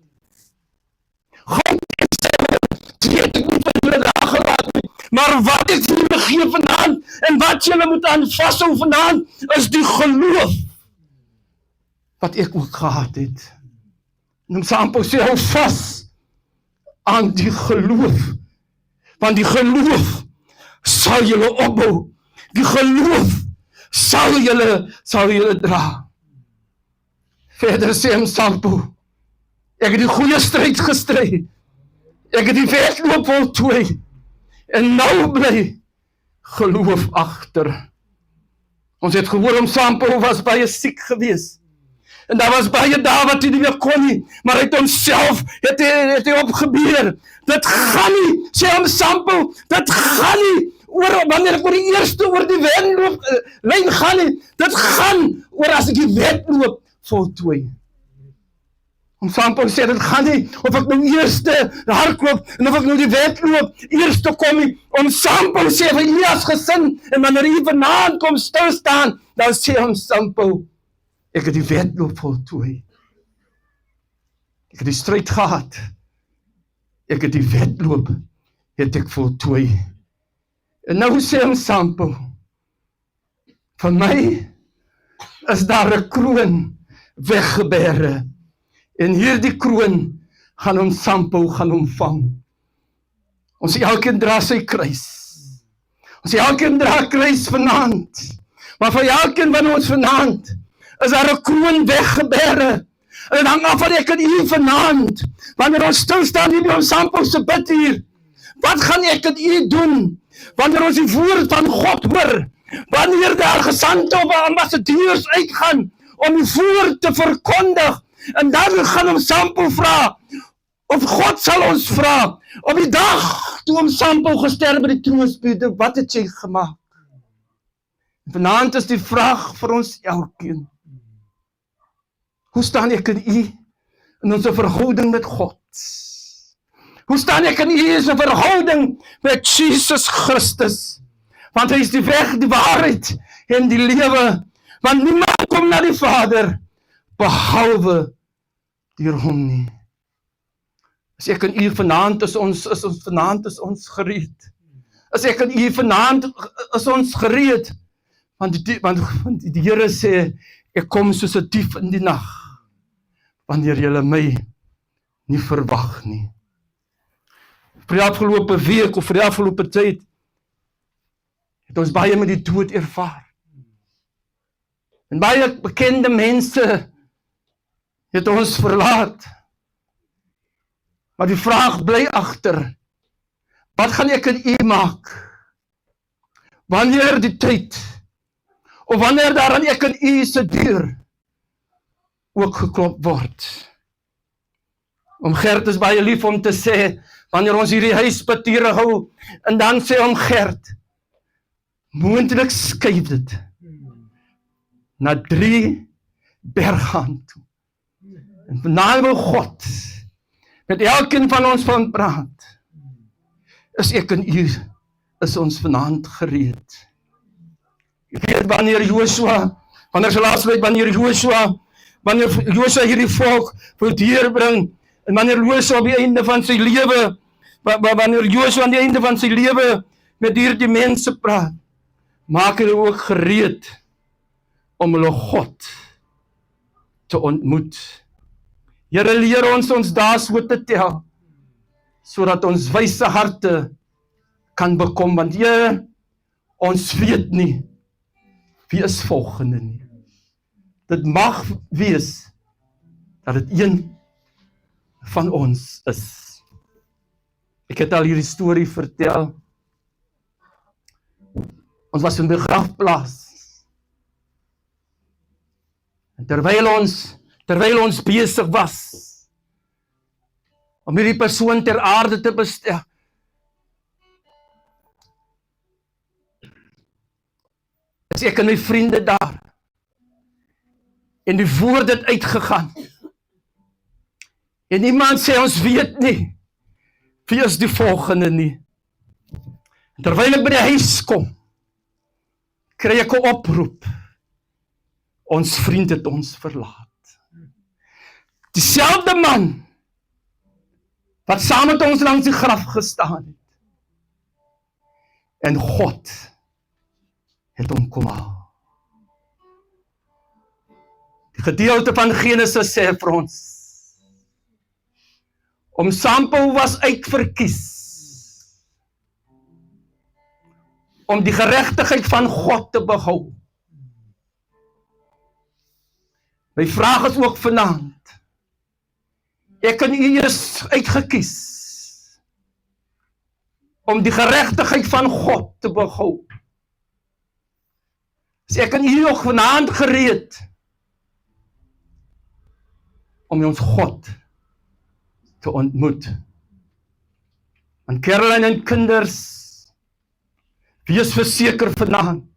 Goud en silwer het ek nie vir julle nagelaat nie. Maar wat ek vir julle gee vanaand, en wat julle moet aan vashou vanaand, is die geloof, wat ek ook gehad het. En om Sampo sê, hou vas aan die geloof, want die geloof sal julle opbou, die geloof sal julle dra. Verder sê hom Sampo, ek het die goeie stryd gestry, ek het die wedloop voltooi, en nou bly geloof agter. Ons het gehoor om Sampo was baie siek gewees, en daar was baie dae wat hy nie meer kon nie, maar uit homself het hy opgebeur. Dit gaan nie, sê hom Sampo, dit gaan nie wanneer ek oor die eerste oor die wedloop lyn gaan nie, dit gaan oor as ek die wedloop voltooi. Om Sampo sê, dit gaan nie of ek nou eerste hardloop en of ek nou die wedloop eerste kom nie. Om Sampo sê, vir Elias gesin, en wanneer hy vanaand kom stilstaan, dan sê hom Sampo, ek het die wedloop voltooi. Ek het die stryd gehad. Ek het die wedloop, het ek voltooi. En nou sê hom Sampo, vir my is daar 'n kroon weggebere. En hierdie kroon gaan hom Sampo gaan omvang. Ons elkeen dra sy kruis. Ons elkeen dra kruis vanaand. Maar vir elkeen van ons vanaand is daar 'n kroon weggebere. En dit hang af van ek en u vanaand. Wanneer ons stilstaan hier by ons Sampo se bid hier, wat gaan ek en u doen? Wanneer ons die woord van God hoor, wanneer daar gesandte of ambassadeurs uitgaan om die woord te verkondig, en dan gaan ons Sampo vra, of God sal ons vra, op die dag toe ons Sampo gesterf by die troonsbede, wat het jy gemaak? Vanaand is die vraag vir ons elkeen. Hoe staan ek en u in ons verhouding met God? Hoe staan ek en u in ons verhouding met Jesus Christus? Want hy is die weg, die waarheid en die lewe. Want niemand kom na die Vader behalwe deur hom nie. As ek en u vanaand is ons gereed. As ek en u vanaand is ons gereed. Want die Here sê, ek kom soos 'n dief in die nag, wanneer julle my nie verwag nie. Vir die afgelope week of vir die afgelope tyd het ons baie met die dood ervaar. En baie bekende mense het ons verlaat. Maar die vraag bly agter, wat gaan ek en u maak? Wanneer die tyd, of wanneer daar aan ek en u se deur ook geklop word. Om Gert is baie lief om te sê, wanneer ons hierdie huispartiere hou, en dan sê om Gert, moontlik skuif dit na 3 bergaan toe. En vanaand wil God met elkeen van ons van praat. Is ek en u, is ons vanaand gereed. Ek weet wanneer Joshua hierdie volk wil deurbring, en wanneer Joshua op die einde van sy lewe, wanneer Joshua aan die einde van sy lewe met hierdie mense praat, maak hulle ook gereed om hulle God te ontmoet. Here, leer ons daar so te tel, sodat ons wyse harte kan bekom, want Here, ons weet nie wie is volgende nie. Dit mag wees dat dit een van ons is. Ek het al hierdie storie vertel. Ons was in 'n begrafplaas. En terwyl ons besig was om hierdie persoon ter aarde te bestel, is ek en my vriende daar. En die woord het uitgegaan. En iemand sê, ons weet nie wie is die volgende nie. En terwyl ek by die huis kom, kry ek 'n oproep. Ons vriend het ons verlaat. Dieselfde man wat saam met ons langs die graf gestaan het. En God het hom kom haal. Die gedeelte van Genesis sê vir ons, Sampo was uitverkies om die geregtigheid van God te behou. My vraag is ook vanaand, ek en u is uitgekies om die geregtigheid van God te behou. Is ek en u ook vanaand gereed om ons God te ontmoet? En Caroline en kinders, wees verseker vanaand,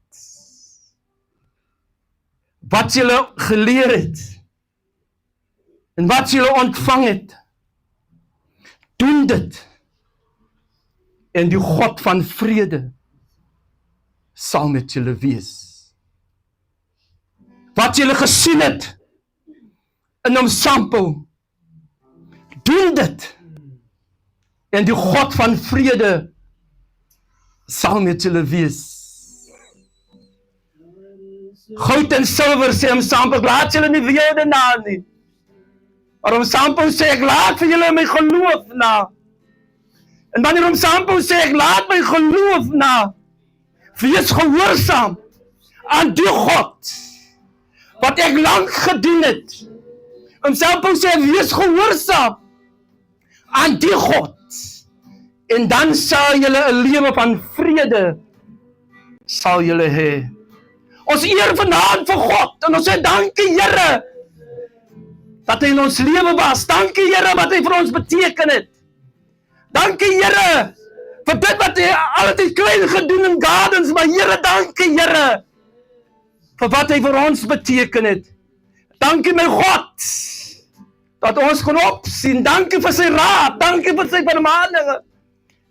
wat julle geleer het, en wat julle ontvang het, doen dit, en die God van vrede sal met julle wees. Wat julle gesien het in Sampo, doen dit, en die God van vrede sal met julle wees. Goud en silwer sê Sampo, ek laat julle nie weer na nie. Maar Sampo sê, ek laat vir julle my geloof na. En wanneer Sampo sê, ek laat my geloof na, wees gehoorsaam aan die God wat ek lang gedien het. Sampo sê, wees gehoorsaam aan die God, en dan sal julle 'n lewe van vrede sal julle hê. Ons eer vanaand vir God, en ons sê dankie Here dat hy in ons lewe was. Dankie Here wat hy vir ons beteken het. Dankie Here vir dit wat hy altyd klein gedoen in Gardens, maar Here, dankie Here vir wat hy vir ons beteken het. Dankie my God dat ons kon opsien. Dankie vir sy raad, dankie vir sy vermaninge,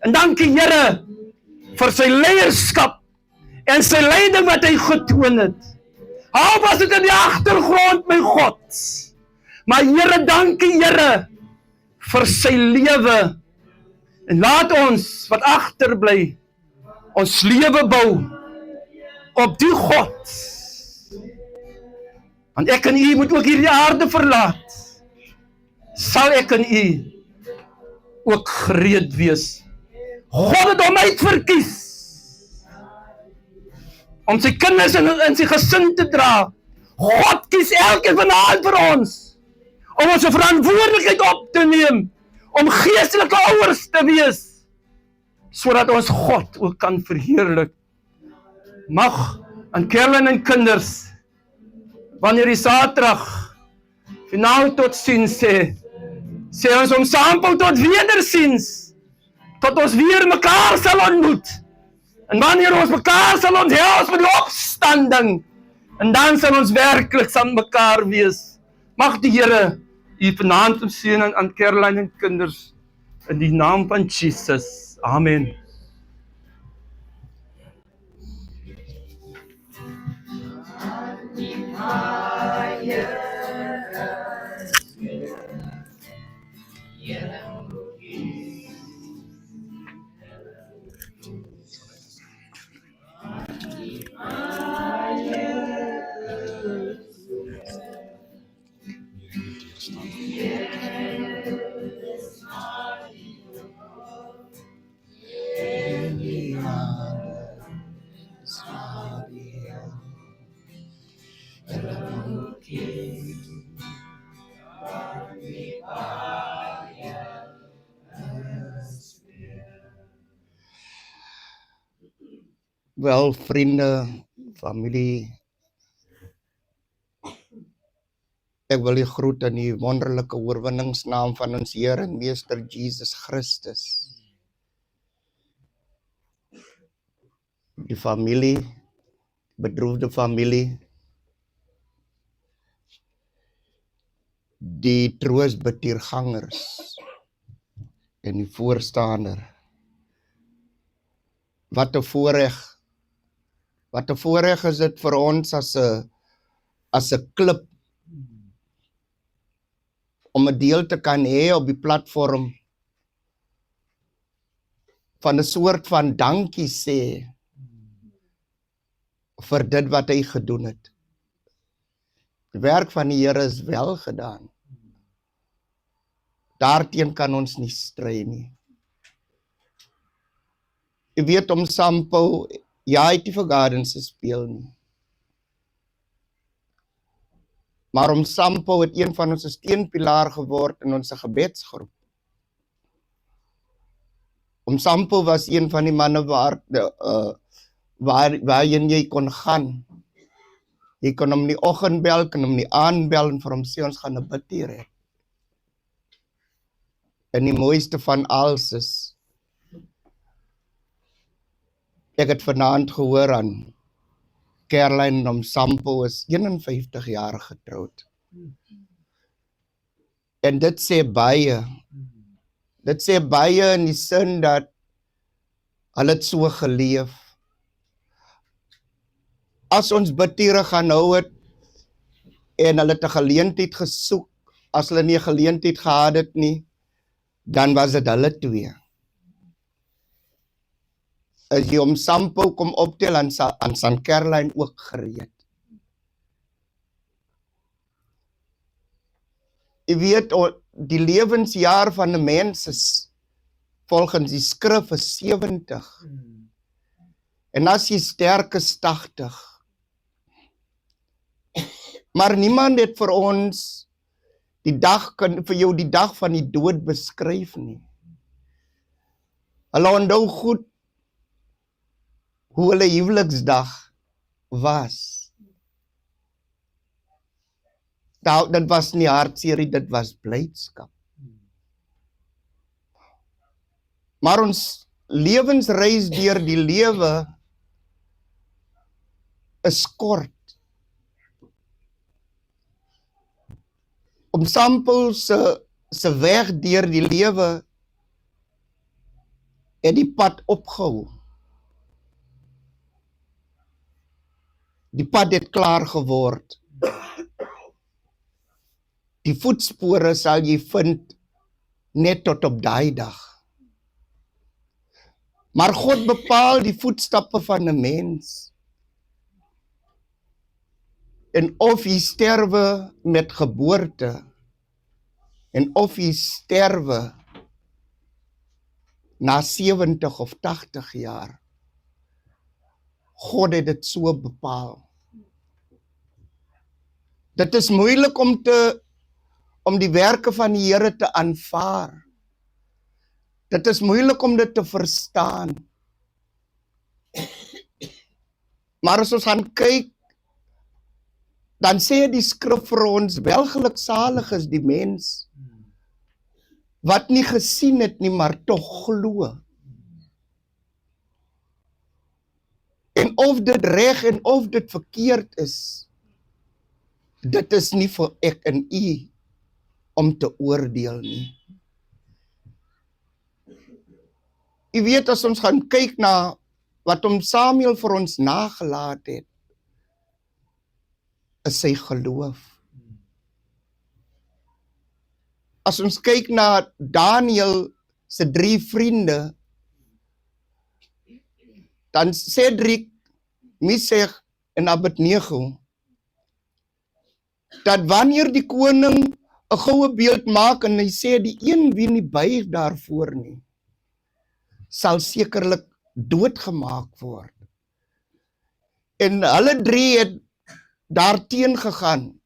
en dankie Here vir sy leierskap en sy leiding wat hy getoon het. Al was dit in die agtergrond, my God, maar Here, dankie Here vir sy lewe, en laat ons wat agterbly ons lewe bou op die God, want ek en u moet ook hierdie aarde verlaat. Sal ek en u ook gereed wees? God het hom uitverkies om sy kinders in sy gesin te dra. God kies elkeen vanaand vir ons om ons verantwoordelikheid op te neem, om geestelike ouers te wees, sodat ons God ook kan verheerlik. Mag aan Caroline en kinders, wanneer die Saterdag finaal tot ziens sê ons Sampo tot wederziens, tot ons weer mekaar sal ontmoet. En wanneer ons mekaar sal onthels met die opstanding, En dan sal ons werklik saam mekaar wees. Mag die Here u vanaand omseën aan Caroline en kinders in die naam van Jesus. Amen. Wel, vriende, familie, ek wil u groet in die wonderlike oorwinningsnaam van ons Heer en Meester Jesus Christus. Die familie, bedroefde familie, die troostbetiergangers en die voorstander. Wat 'n voorreg is dit vir ons as 'n klip om 'n deel te kan hê op die platform van 'n soort van dankie sê vir dit wat hy gedoen het. Die werk van die Here is wel gedaan. Daarteen kan ons nie stry nie. Jy weet om Sampo, ja, hy het nie vir Gardens gespeel nie. Maar om Sampo het een van ons steunpilaar geword in ons gebedsgroep. Om Sampo was een van die manne waarheen jy kon gaan. Jy kon hom in die oggend bel, kon hom in die aand bel en vir hom sê ons gaan 'n bid hier hê. En die mooiste van alles is, ek het vanaand gehoor aan Caroline en Sampo is 51 jaar getroud. En dit sê baie. Dit sê baie in die sin dat hulle het so geleef. As ons bidtiere gaan hou het en hulle het 'n geleentheid gesoek, as hulle nie 'n geleentheid gehad het nie, dan was dit hulle twee. As jy om Sampo kom optel aan San Caroline ook gereed. Jy weet, die lewensjaar van 'n mens is volgens die skrif is 70. En as jy sterk is 80. Maar niemand het vir ons vir jou die dag van die dood beskryf nie. Hulle onthou goed hoe hulle huweliksdag was. Dit was nie hartseer, dit was blydskap. Maar ons lewensreis deur die lewe is kort. Om Sampo se weg deur die lewe het die pad opgehou. Die pad het klaar geword. Die voetspore sal jy vind net tot op daai dag. Maar God bepaal die voetstappe van 'n mens. En of jy sterwe met geboorte, en of jy sterwe na 70 of 80 jaar, God het dit so bepaal. Dit is moeilik om die werke van die Here te aanvaar. Dit is moeilik om dit te verstaan. Maar as ons gaan kyk, dan sê die skrif vir ons, welgeluksalig is die mens, wat nie gesien het nie, maar tog glo. En of dit reg en of dit verkeerd is, dit is nie vir ek en u om te oordeel nie. U weet, as ons gaan kyk na wat Samuel vir ons nagelaat het, is sy geloof. As ons kyk na Daniel se 3 vriende, dan Cedric, Misech en Abednego, dat wanneer die koning 'n goue beeld maak en hy sê die een wie nie buig daarvoor nie, sal sekerlik doodgemaak word. En hulle 3 het daarteen gegaan.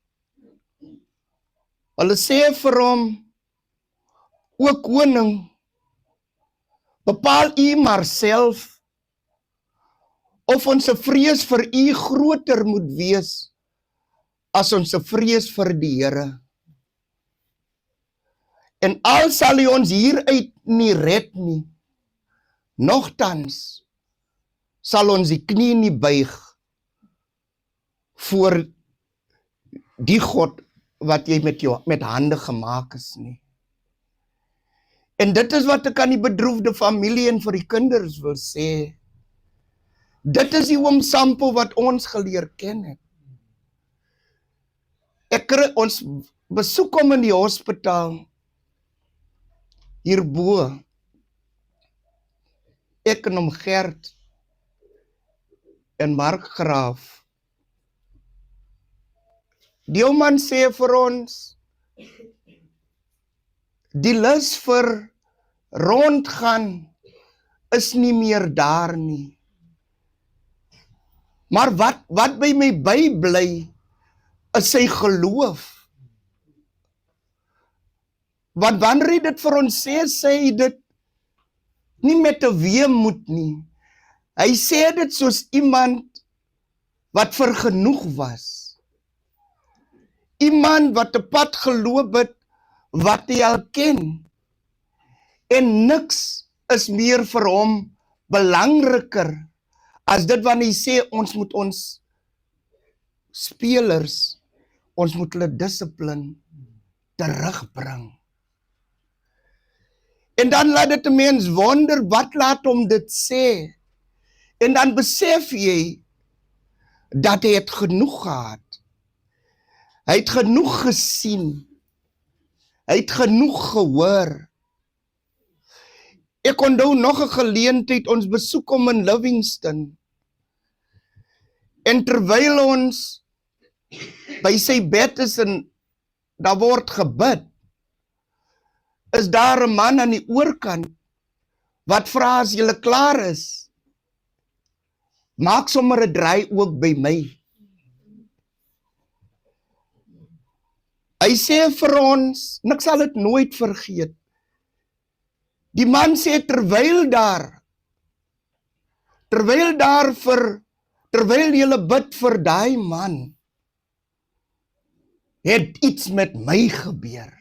Hulle sê vir hom, o koning, bepaal u maar self of ons vrees vir u groter moet wees as ons vrees vir die Here. En al sal hy ons hieruit nie red nie, nogtans sal ons die knie nie buig voor die God wat jy met hande gemaak is nie. En dit is wat ek aan die bedroefde familie en vir die kinders wil sê. Dit is die oom Sampo wat ons geleer ken het. Ons besoek hom in die hospitaal hierbo. Ek en hom Gert en Mark Graaf. Die ou man sê vir ons, die lus vir rondgaan is nie meer daar nie. Maar wat by my bybly is sy geloof. Want wanneer hy dit vir ons sê hy dit nie met 'n weemoed nie. Hy sê dit soos iemand wat vergenoeg was. Iemand wat 'n pad geloop het wat hy al ken. En niks is meer vir hom belangriker as dit wanneer hy sê ons moet ons spelers, ons moet hulle dissipline terugbring. En dan laat dit 'n mens wonder, wat laat hom dit sê? En dan besef jy, dat hy het genoeg gehad. Hy het genoeg gesien. Hy het genoeg gehoor. Ek onthou nog 'n geleentheid, ons besoek hom in Livingston. En terwyl ons by sy bed is en daar word gebid, is daar 'n man aan die oorkant wat vra as jy klaar is, maak sommer 'n draai ook by my. Hy sê vir ons, en ek sal dit nooit vergeet, die man sê terwyl jylle bid vir daai man, het iets met my gebeur.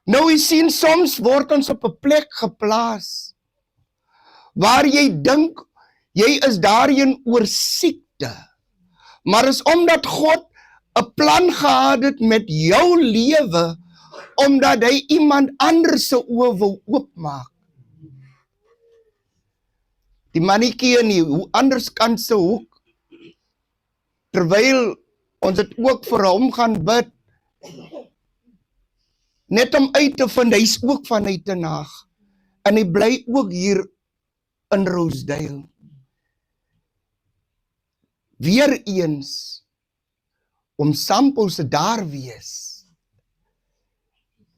Nou jy sien, soms word ons op 'n plek geplaas, waar jy dink, jy is daarin oor siekte, maar is omdat God 'n plan gehad het met jou lewe, omdat hy iemand anders se oë wil oopmaak. Die mannetjie in die anderskant se hoek, terwyl ons het ook vir hom gaan bid, net om uit te vind, hy is ook vanuit Den Haag, en hy bly ook hier in Rosedale. Weereens, om Sampo se daar wees,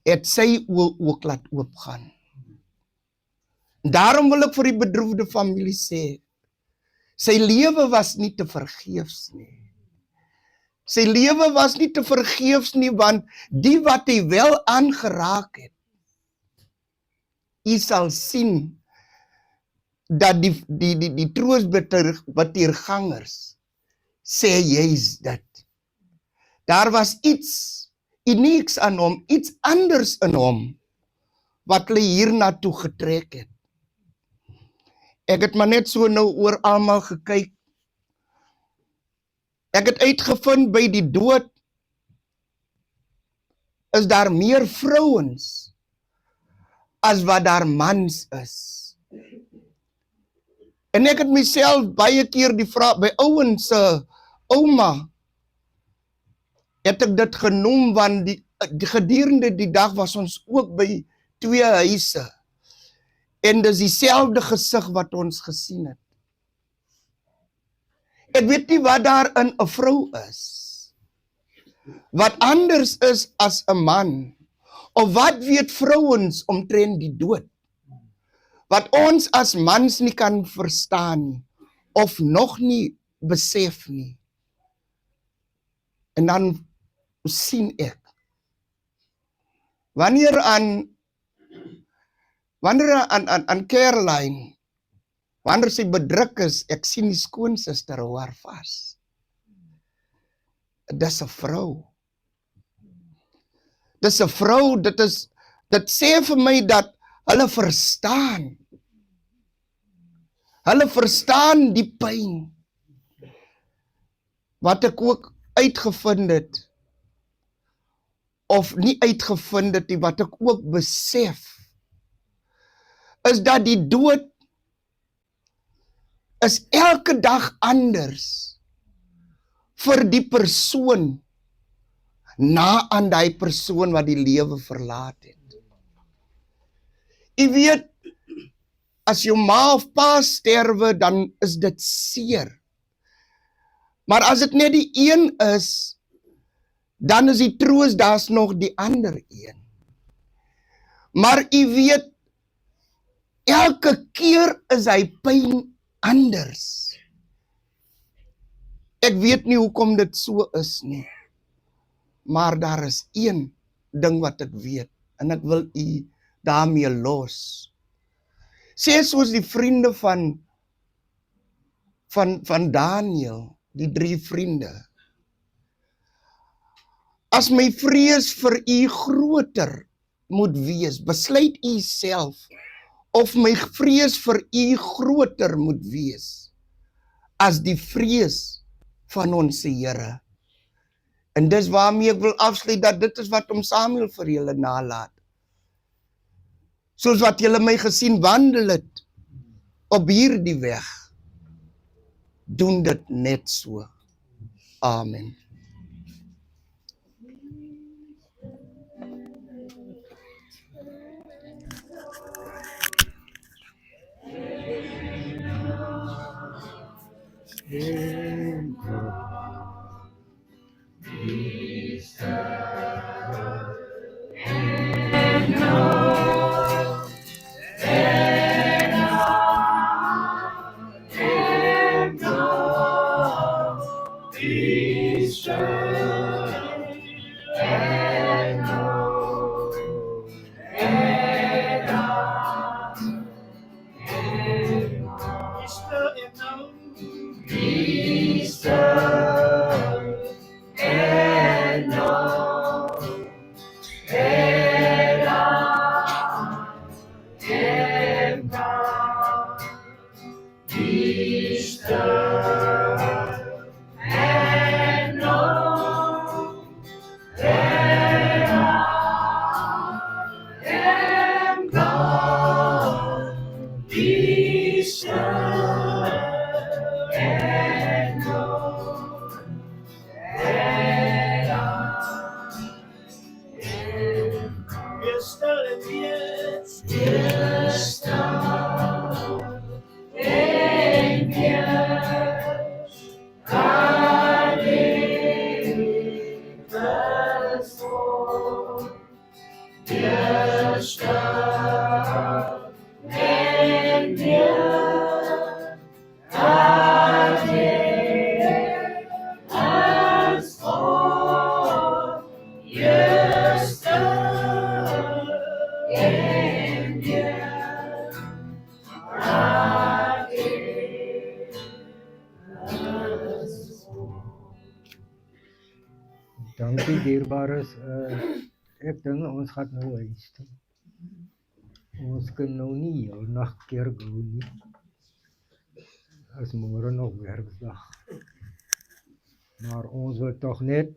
het sy ook laat oopgaan. Daarom wil ek vir die bedroefde familie sê, sy lewe was nie te vergeefs nie. Sy lewe was nie te vergeefs nie, want die wat hy wel aangeraak het, jy sal sien, dat die troostbetuigangers sê jy's dit. Daar was iets unieks aan hom, iets anders in hom, wat hulle hier naartoe getrek het. Ek het maar net so nou oor almal gekyk. Ek het uitgevind by die dood is daar meer vrouens as wat daar mans is. En ek het myself baie keer die vraag, by ouens se ouma, het ek dit genoem, want die gedurende die dag was ons ook by 2 huise. En dis dieselfde gesig wat ons gesien het. Ek weet nie wat daar in 'n vrou is, wat anders is as 'n man, of wat weet vrouens omtrent die dood, wat ons as mans nie kan verstaan nie, of nog nie besef nie. En dan sien ek, wanneer aan Caroline, wanneer sy bedruk is, ek sien die skoonsister hou haar vas. Dis 'n vrou. Dis 'n vrou, dit sê vir my dat hulle verstaan. Hulle verstaan die pyn. Wat ek ook uitgevind het, of nie uitgevind het nie, wat ek ook besef, is dat die dood is elke dag anders vir die persoon na aan die persoon wat die lewe verlaat het. U weet, as jou ma of pa sterwe, dan is dit seer. Maar as dit net die een is, dan is die troos, daar's nog die ander een. Maar u weet, elke keer is hy pyn anders. Ek weet nie hoekom dit so is nie. Maar daar is een ding wat ek weet, en ek wil u daarmee los. Sê soos die vriende van Daniel, die 3 vriende. As my vrees vir u groter moet wees, besluit u self of my vrees vir u groter moet wees as die vrees van ons Here. En dis waarmee ek wil afsluit, dat dit is wat Samuel vir julle nalaat. Soos wat julle my gesien wandel het op hierdie weg, doen dit net so. Amen. Dankie dierbares, ek dink ons gaan nou huis toe. Ons kan nou nie heel nag kerk hou nie. is môre nog werkdag. Maar ons wil tog net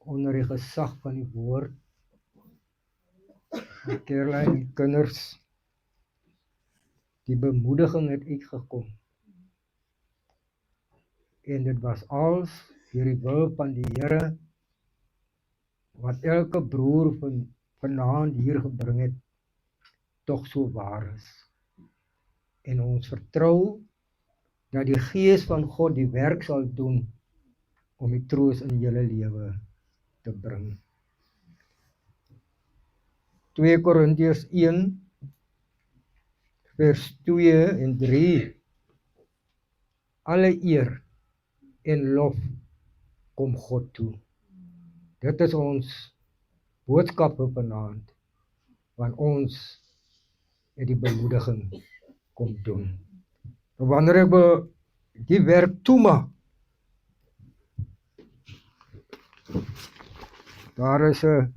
onder die gesag van die woord van Caroline en die kinders die bemoediging het uitgekom. En dit was als deur die wil van die Here wat elke broer vanaand hier gebring het, tog so waar is. En ons vertrou dat die Gees van God die werk sal doen om die troos in julle lewe te bring. 2 Korintiërs 1 vers 2 en 3. Alle eer en lof kom God toe. Dit is ons boodskap vir vanaand, want ons het die bemoediging kom doen. Wanneer ek die werk toemaak, daar is 'n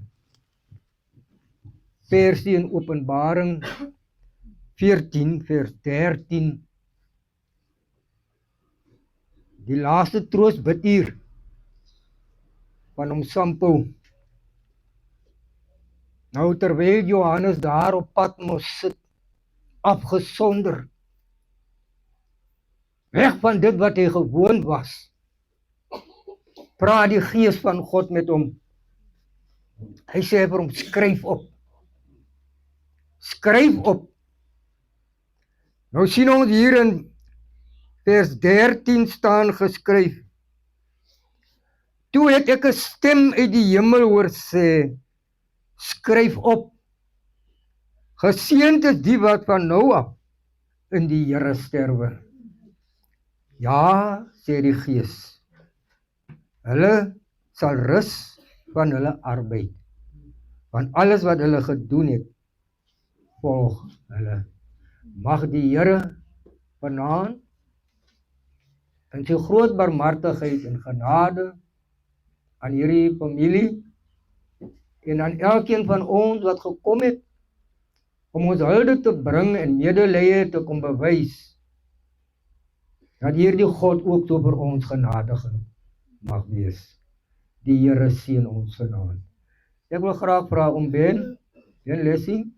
versie in Openbaring 14 vers 13. Die laaste troostbidtuur van hom Sampo. Nou terwyl Johannes daar op Patmos sit, afgesonder, weg van dit wat hy gewoon was, praat die Gees van God met hom. Hy sê vir hom, skryf op. Skryf op. Nou sien ons hier in vers 13 staan geskryf. Toe het ek 'n stem uit die hemel hoor sê, skryf op. Geseënd is die wat van nou af in die Here sterwe. Ja, sê die Gees, hulle sal rus van hulle arbeid, want alles wat hulle gedoen het, volg hulle. Mag die Here vanaand in sy groot barmhartigheid en genade aan hierdie familie en aan elkeen van ons wat gekom het om ons hulde te bring en medelee te kom bewys, dat hierdie God ook so vir ons genadig mag wees. Die Here seën ons vanaand. Ek wil graag vra om Ben Lessing,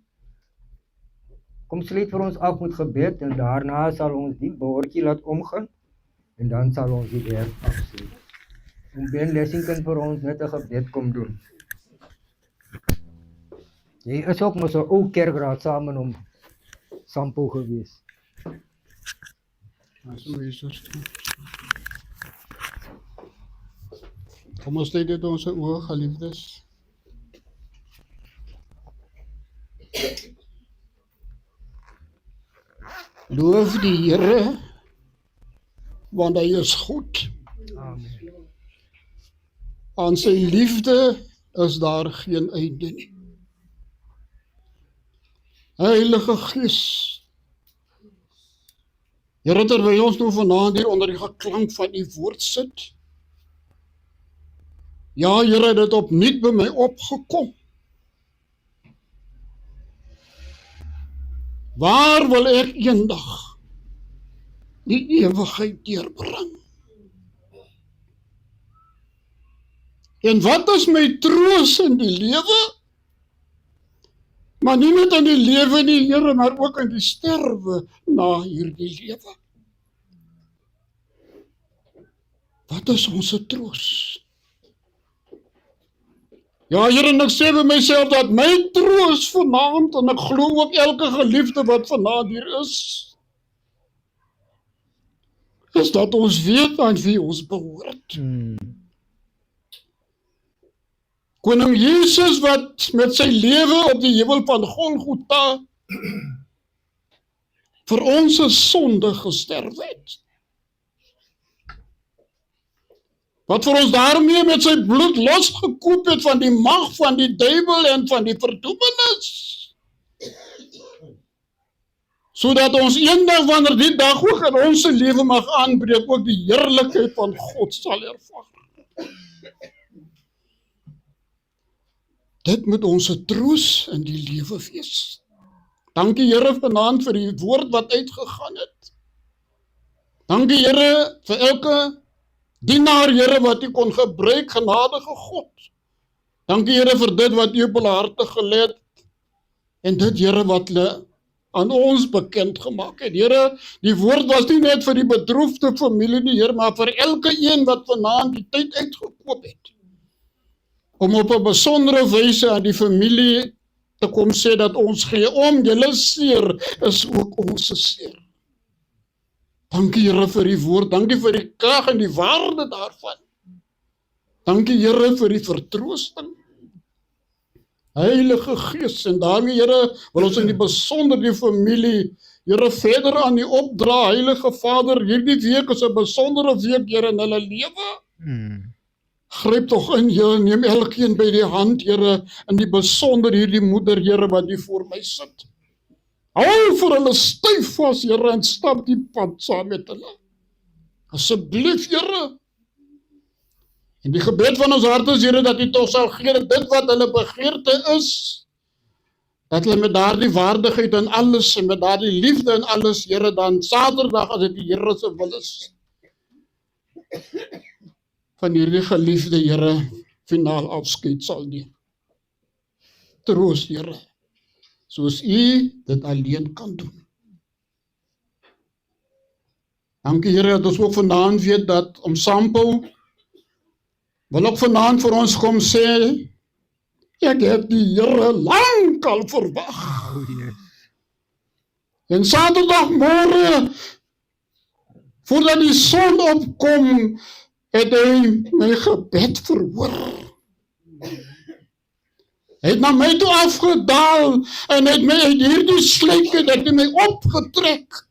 kom sluit vir ons af met gebed en daarna sal ons die bordjie laat omgaan en dan sal ons die werk afsluit. Om Ben Lessing kan vir ons net 'n gebed kom doen. Jy is ook mos 'n ou kerkraad saam met hom Sampo gewees. Kom ons lê dit ons oë, geliefdes. Loof die Here, want hy is goed. Amen. Aan sy liefde is daar geen einde nie. Heilige Gees, Here, terwyl ons nou vanaand hier onder die geklank van die woord sit, ja, Here, het dit opnuut by my opgekom. Waar wil ek eendag die ewigheid deurbring? En wat is my troos in die lewe? Maar nie net in die lewe nie, Here, maar ook in die sterwe na hierdie lewe. Wat is ons troos? Ja, Here, en ek sê by myself dat my troos vanaand, en ek glo ook elke geliefde wat vanaand hier is dat ons weet aan wie ons behoort. Koning Jesus wat met sy lewe op die heuwel van Golgotha vir ons sonde gesterf het. Wat vir ons daarmee met sy bloed losgekoop het van die mag van die duiwel en van die verdoemenis. Sodat ons eendag wanneer die dag ook in ons lewe mag aanbreek, ook die heerlikheid van God sal ervaar. Dit moet ons troos in die lewe wees. Dankie Here vanaand vir die woord wat uitgegaan het. Dankie Here vir elke dienaar Here wat U kon gebruik, genadige God. Dankie Here vir dit wat U op hulle harte gelê het en dit Here wat hulle aan ons bekend gemaak het. Here, die woord was nie net vir die bedroefde familie nie, Here, maar vir elke een wat vanaand die tyd uitgekoop het om op 'n besondere wyse aan die familie te kom sê dat ons gee om, julle seer is ook ons seer. Dankie Here vir die woord, dankie vir die krag en die waarde daarvan. Dankie Here vir die vertroosting. Heilige Gees, en daarmee Here wil ons in die besonder die familie Here verder aan U opdra. Heilige Vader, hierdie week is 'n besondere week Here in hulle lewe. Gryp tog in Here, neem elkeen by die hand Here, in die besonder hierdie moeder Here wat hier voor my sit. Hou vir hulle styf vas Here en stap die pad saam met hulle. Asseblief Here. En die gebed van ons hart is Here dat U tog sal gee dit wat hulle begeerte is, dat hulle met daardie waardigheid en alles en met daardie liefde en alles Here dan Saterdag as dit die Here se wil is, van hierdie geliefde Here finaal afskeid sal neem. Troos Here, soos U dit alleen kan doen. Dankie Here dat ons ook vanaand weet dat om Sampo wil ook vanaand vir ons kom sê, ek het die Here lang al verwag. En Saterdagmôre, voordat die son opkom, het hy my gebed verhoor. Hy het na my toe afgedaal en het my uit hierdie sluike dat hy my opgetrek.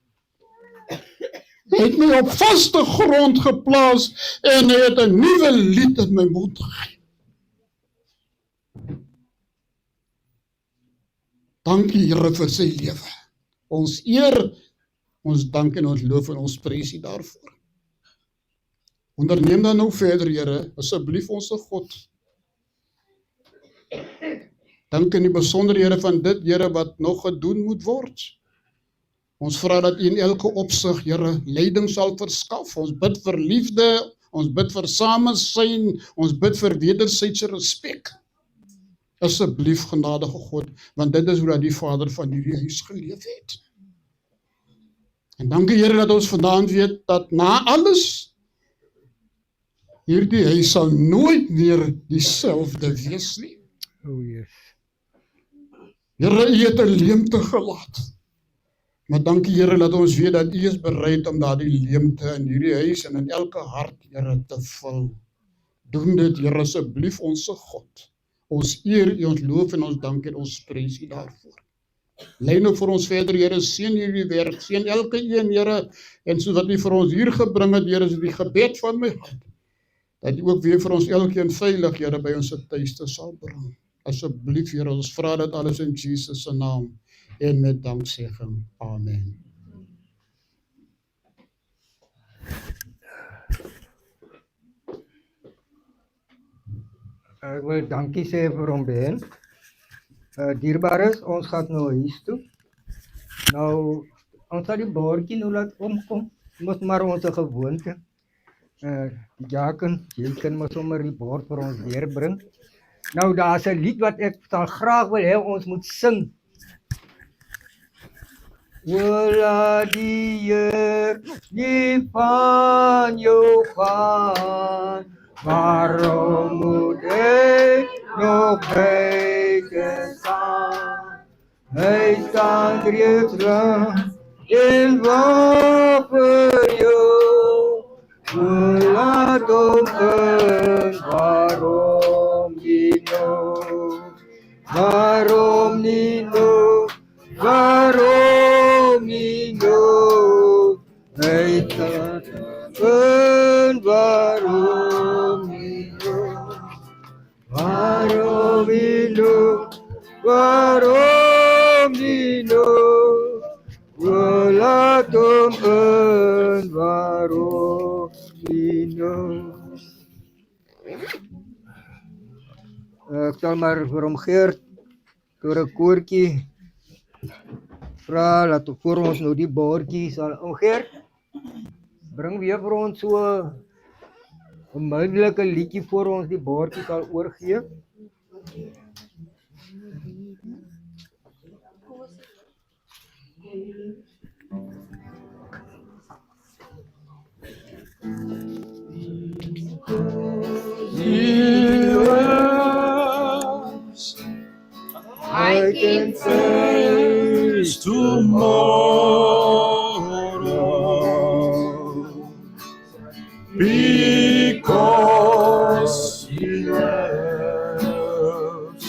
Hy het my op vaste grond geplaas en hy het 'n nuwe lied in my mond gegee. Dankie Here vir sy lewe. Ons eer, ons dank en ons loof en ons prys U daarvoor. Onderneem dan nou verder Here, asseblief ons God. Dank in die besonder Here van dit Here wat nog gedoen moet word. Ons vra dat U in elke opsig Here leiding sal verskaf. Ons bid vir liefde, ons bid vir samesyn, ons bid vir wederwysige respek. Asseblief genadige God, want dit is hoe dat die Vader van hierdie huis geleef het. En dankie Here dat ons vandaan weet dat na alles hierdie huis sal nooit meer dieselfde wees nie. Oh yes. Here, U het 'n leemte gelaat. Maar dankie Here dat ons weet dat U is bereid om daardie leemte in hierdie huis en in elke hart Here te vul. Doen dit Here asseblief ons God. Ons eer U, ons loof en ons dank en ons prys U daarvoor. Lei nou vir ons verder Here, seën hierdie werk, seën elke een Here, en soos wat U vir ons hier gebring het Here, is die gebed van my hart, dat U ook weer vir ons elkeen veilig Here by ons tuiste sal bring. Asseblief Here, ons vra dit alles in Jesus se naam en met danksegging. Amen. Ek wil dankie sê vir hom Ben. Dierbares, ons gaan nou huis toe. Nou, ons sal die bordjie nou laat omkom. Moet maar ons gewoonte. Jaken, jy kan maar sommer die bord vir ons deurbring. Nou, daar's 'n lied wat ek sal graag wil hê ons moet sing. Laat die Heer nie van jou gaan, waarom moet ek nog buiten staan? Hy staan reeds lang en wag vir jou. Laat hom in, waarom nie nou? Waarom nie nou? Waarom nie nou? Hy staan in, waarom nie nou? Waarom nie nou? Waarom nie nou? Laat hom in, waarom nie nou? Ek sal maar vir hom Geert door 'n koortjie vra, laat voor ons nou die bordjie sal. Geert, bring weer vir ons so 'n onmiddellike liedjie voor ons die bordjie sal oorgee. I can face tomorrow because He lives.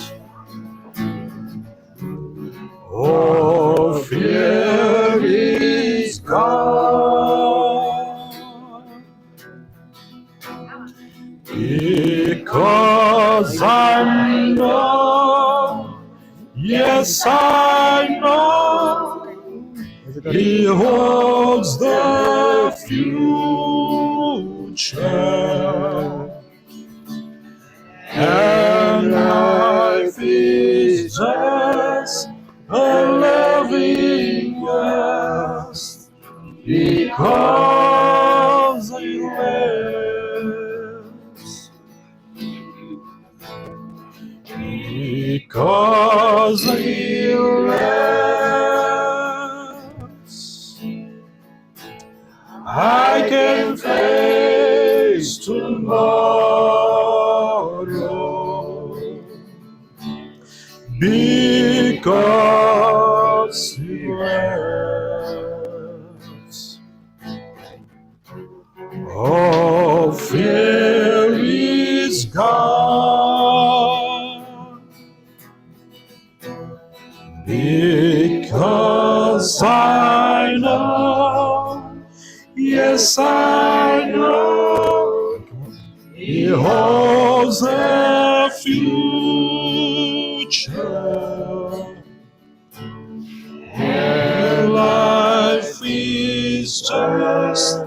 All fear is gone because I know, yes I know, He holds the future, and life is just a living yes, because He lives. Because He lives, I can face tomorrow. Because He lives, all fear is gone. Because I know, yes I know, He holds the future, and life is just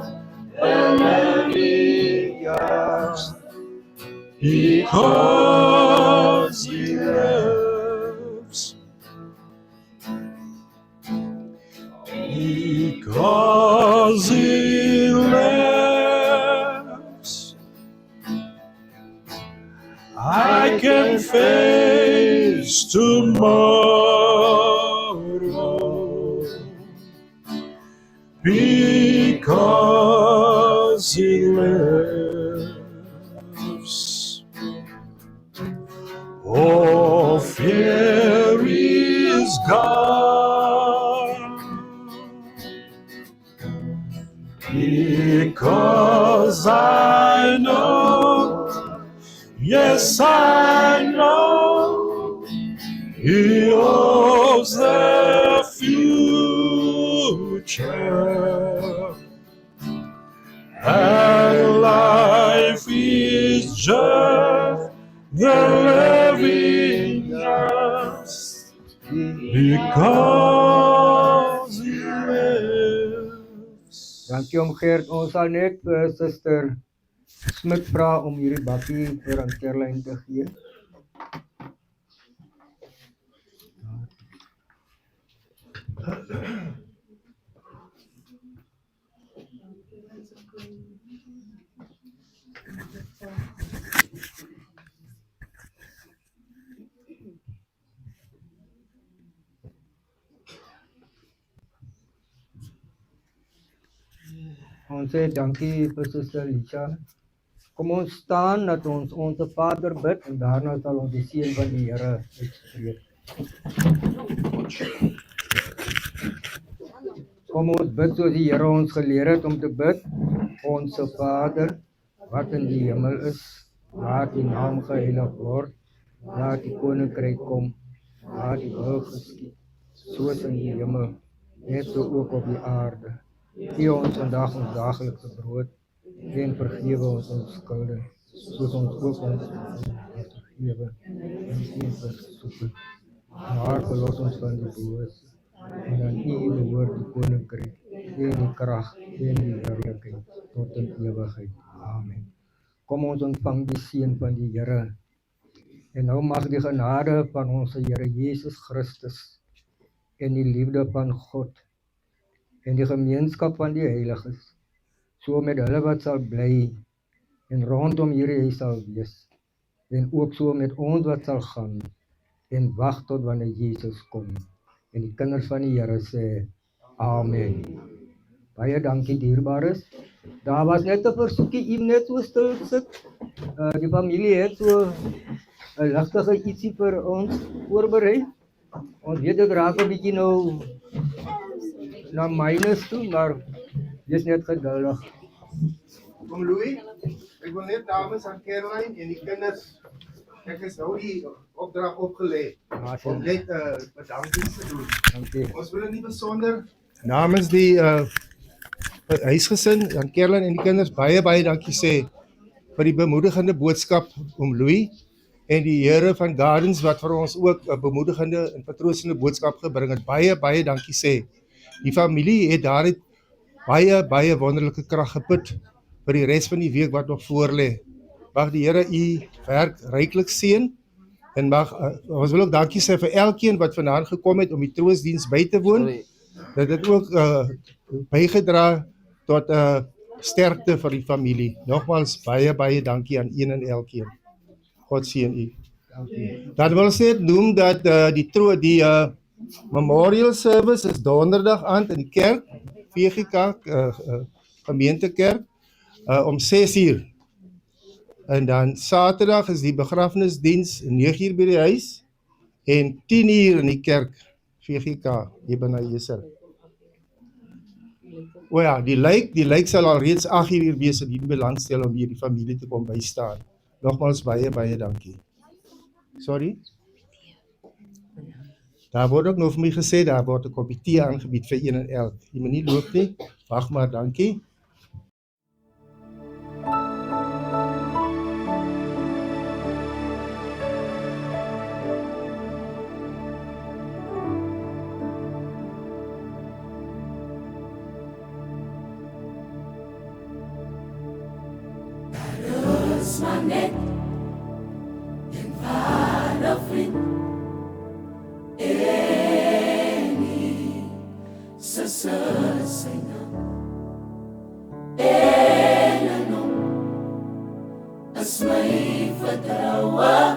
a living yes, because He lives. Because He lives, I can face tomorrow. Because He lives, all fear is gone. Because I know, yes I know, He holds the future, and life is just the living just because He lives. Dankie om Gert, ons sal net Suster Smit vra om hierdie bakkie vir aan Caroline te gee. Ons sê dankie vir Suster Lisha. Kom ons staan dat ons onze Vader bid en daarna sal ons die seën van die Here uitspreek. Kom ons bid soos die Here ons geleer het om te bid. Onze Vader, wat in die hemel is, laat die naam geheilig word, laat die koninkryk kom, laat die wil geskied, soos in die hemel, net so ook op die aarde. Gee ons vandag ons daaglikse brood, en vergewe ons ons skulde, soos ons ook ons vergewe, en geen versoeking, maar verlos ons van die bose, en aan U behoort die koninkryk, en die krag, en die heerlikheid, tot in ewigheid. Amen. Kom ons ontvang die seën van die Here, en nou mag die genade van ons Here Jesus Christus, en die liefde van God, en die gemeenskap van die heiliges, so met hulle wat sal bly en rondom hierdie huis sal wees, en ook so met ons wat sal gaan en wag tot wanneer Jesus kom. En die kinders van die Here sê amen. Baie dankie dierbares. Daar was net 'n versoekie, iemand net so stil sit. Die familie het so 'n lastige ietsie vir ons voorberei. Ons weet ek raak 'n bietjie nou na minus toe, maar wees net geduldig. Kom Louis, ek wil net dames aan Caroline en die kinders, ek is nou die opdrag opgelê om net bedankings te doen. Dankie. Ons wil nie besonder namens die huisgesin aan Caroline en die kinders baie dankie sê vir die bemoedigende boodskap om Louis en die Here van Gardens wat vir ons ook 'n bemoedigende en vertroostende boodskap gebring het. Baie dankie sê. Die familie het daaruit baie wonderlike krag geput vir die res van die week wat nog voor lê. Mag die Here u werk ryklik seën en mag ons wil ook dankie sê vir elkeen wat vanaand gekom het om die troostdiens by te woon. Dat dit ook bygedra tot sterkte vir die familie. Nogmaals baie dankie aan een en elkeen. God seën u. Dan wil ons net noem dat die memorial service is donderdag aand in die kerk, VGK gemeentekerk, om 6:00. En dan Saterdag is die begrafnisdiens 9:00 by die huis en 10:00 in die kerk, VGK, hier binne Jesel. O ja, die lijk sal al reeds 8:00 wees en die belangstel om hier die familie te kom bystaan. Nogmaals baie dankie. Sorry? Daar word ook nog vir my gesê, daar word 'n koppie tee aangebied vir een en elk. Jy moet nie loop nie. Wag maar, dankie. Is maar net een ware vriend en Jesus is sy naam en 'n hom is my vertroue.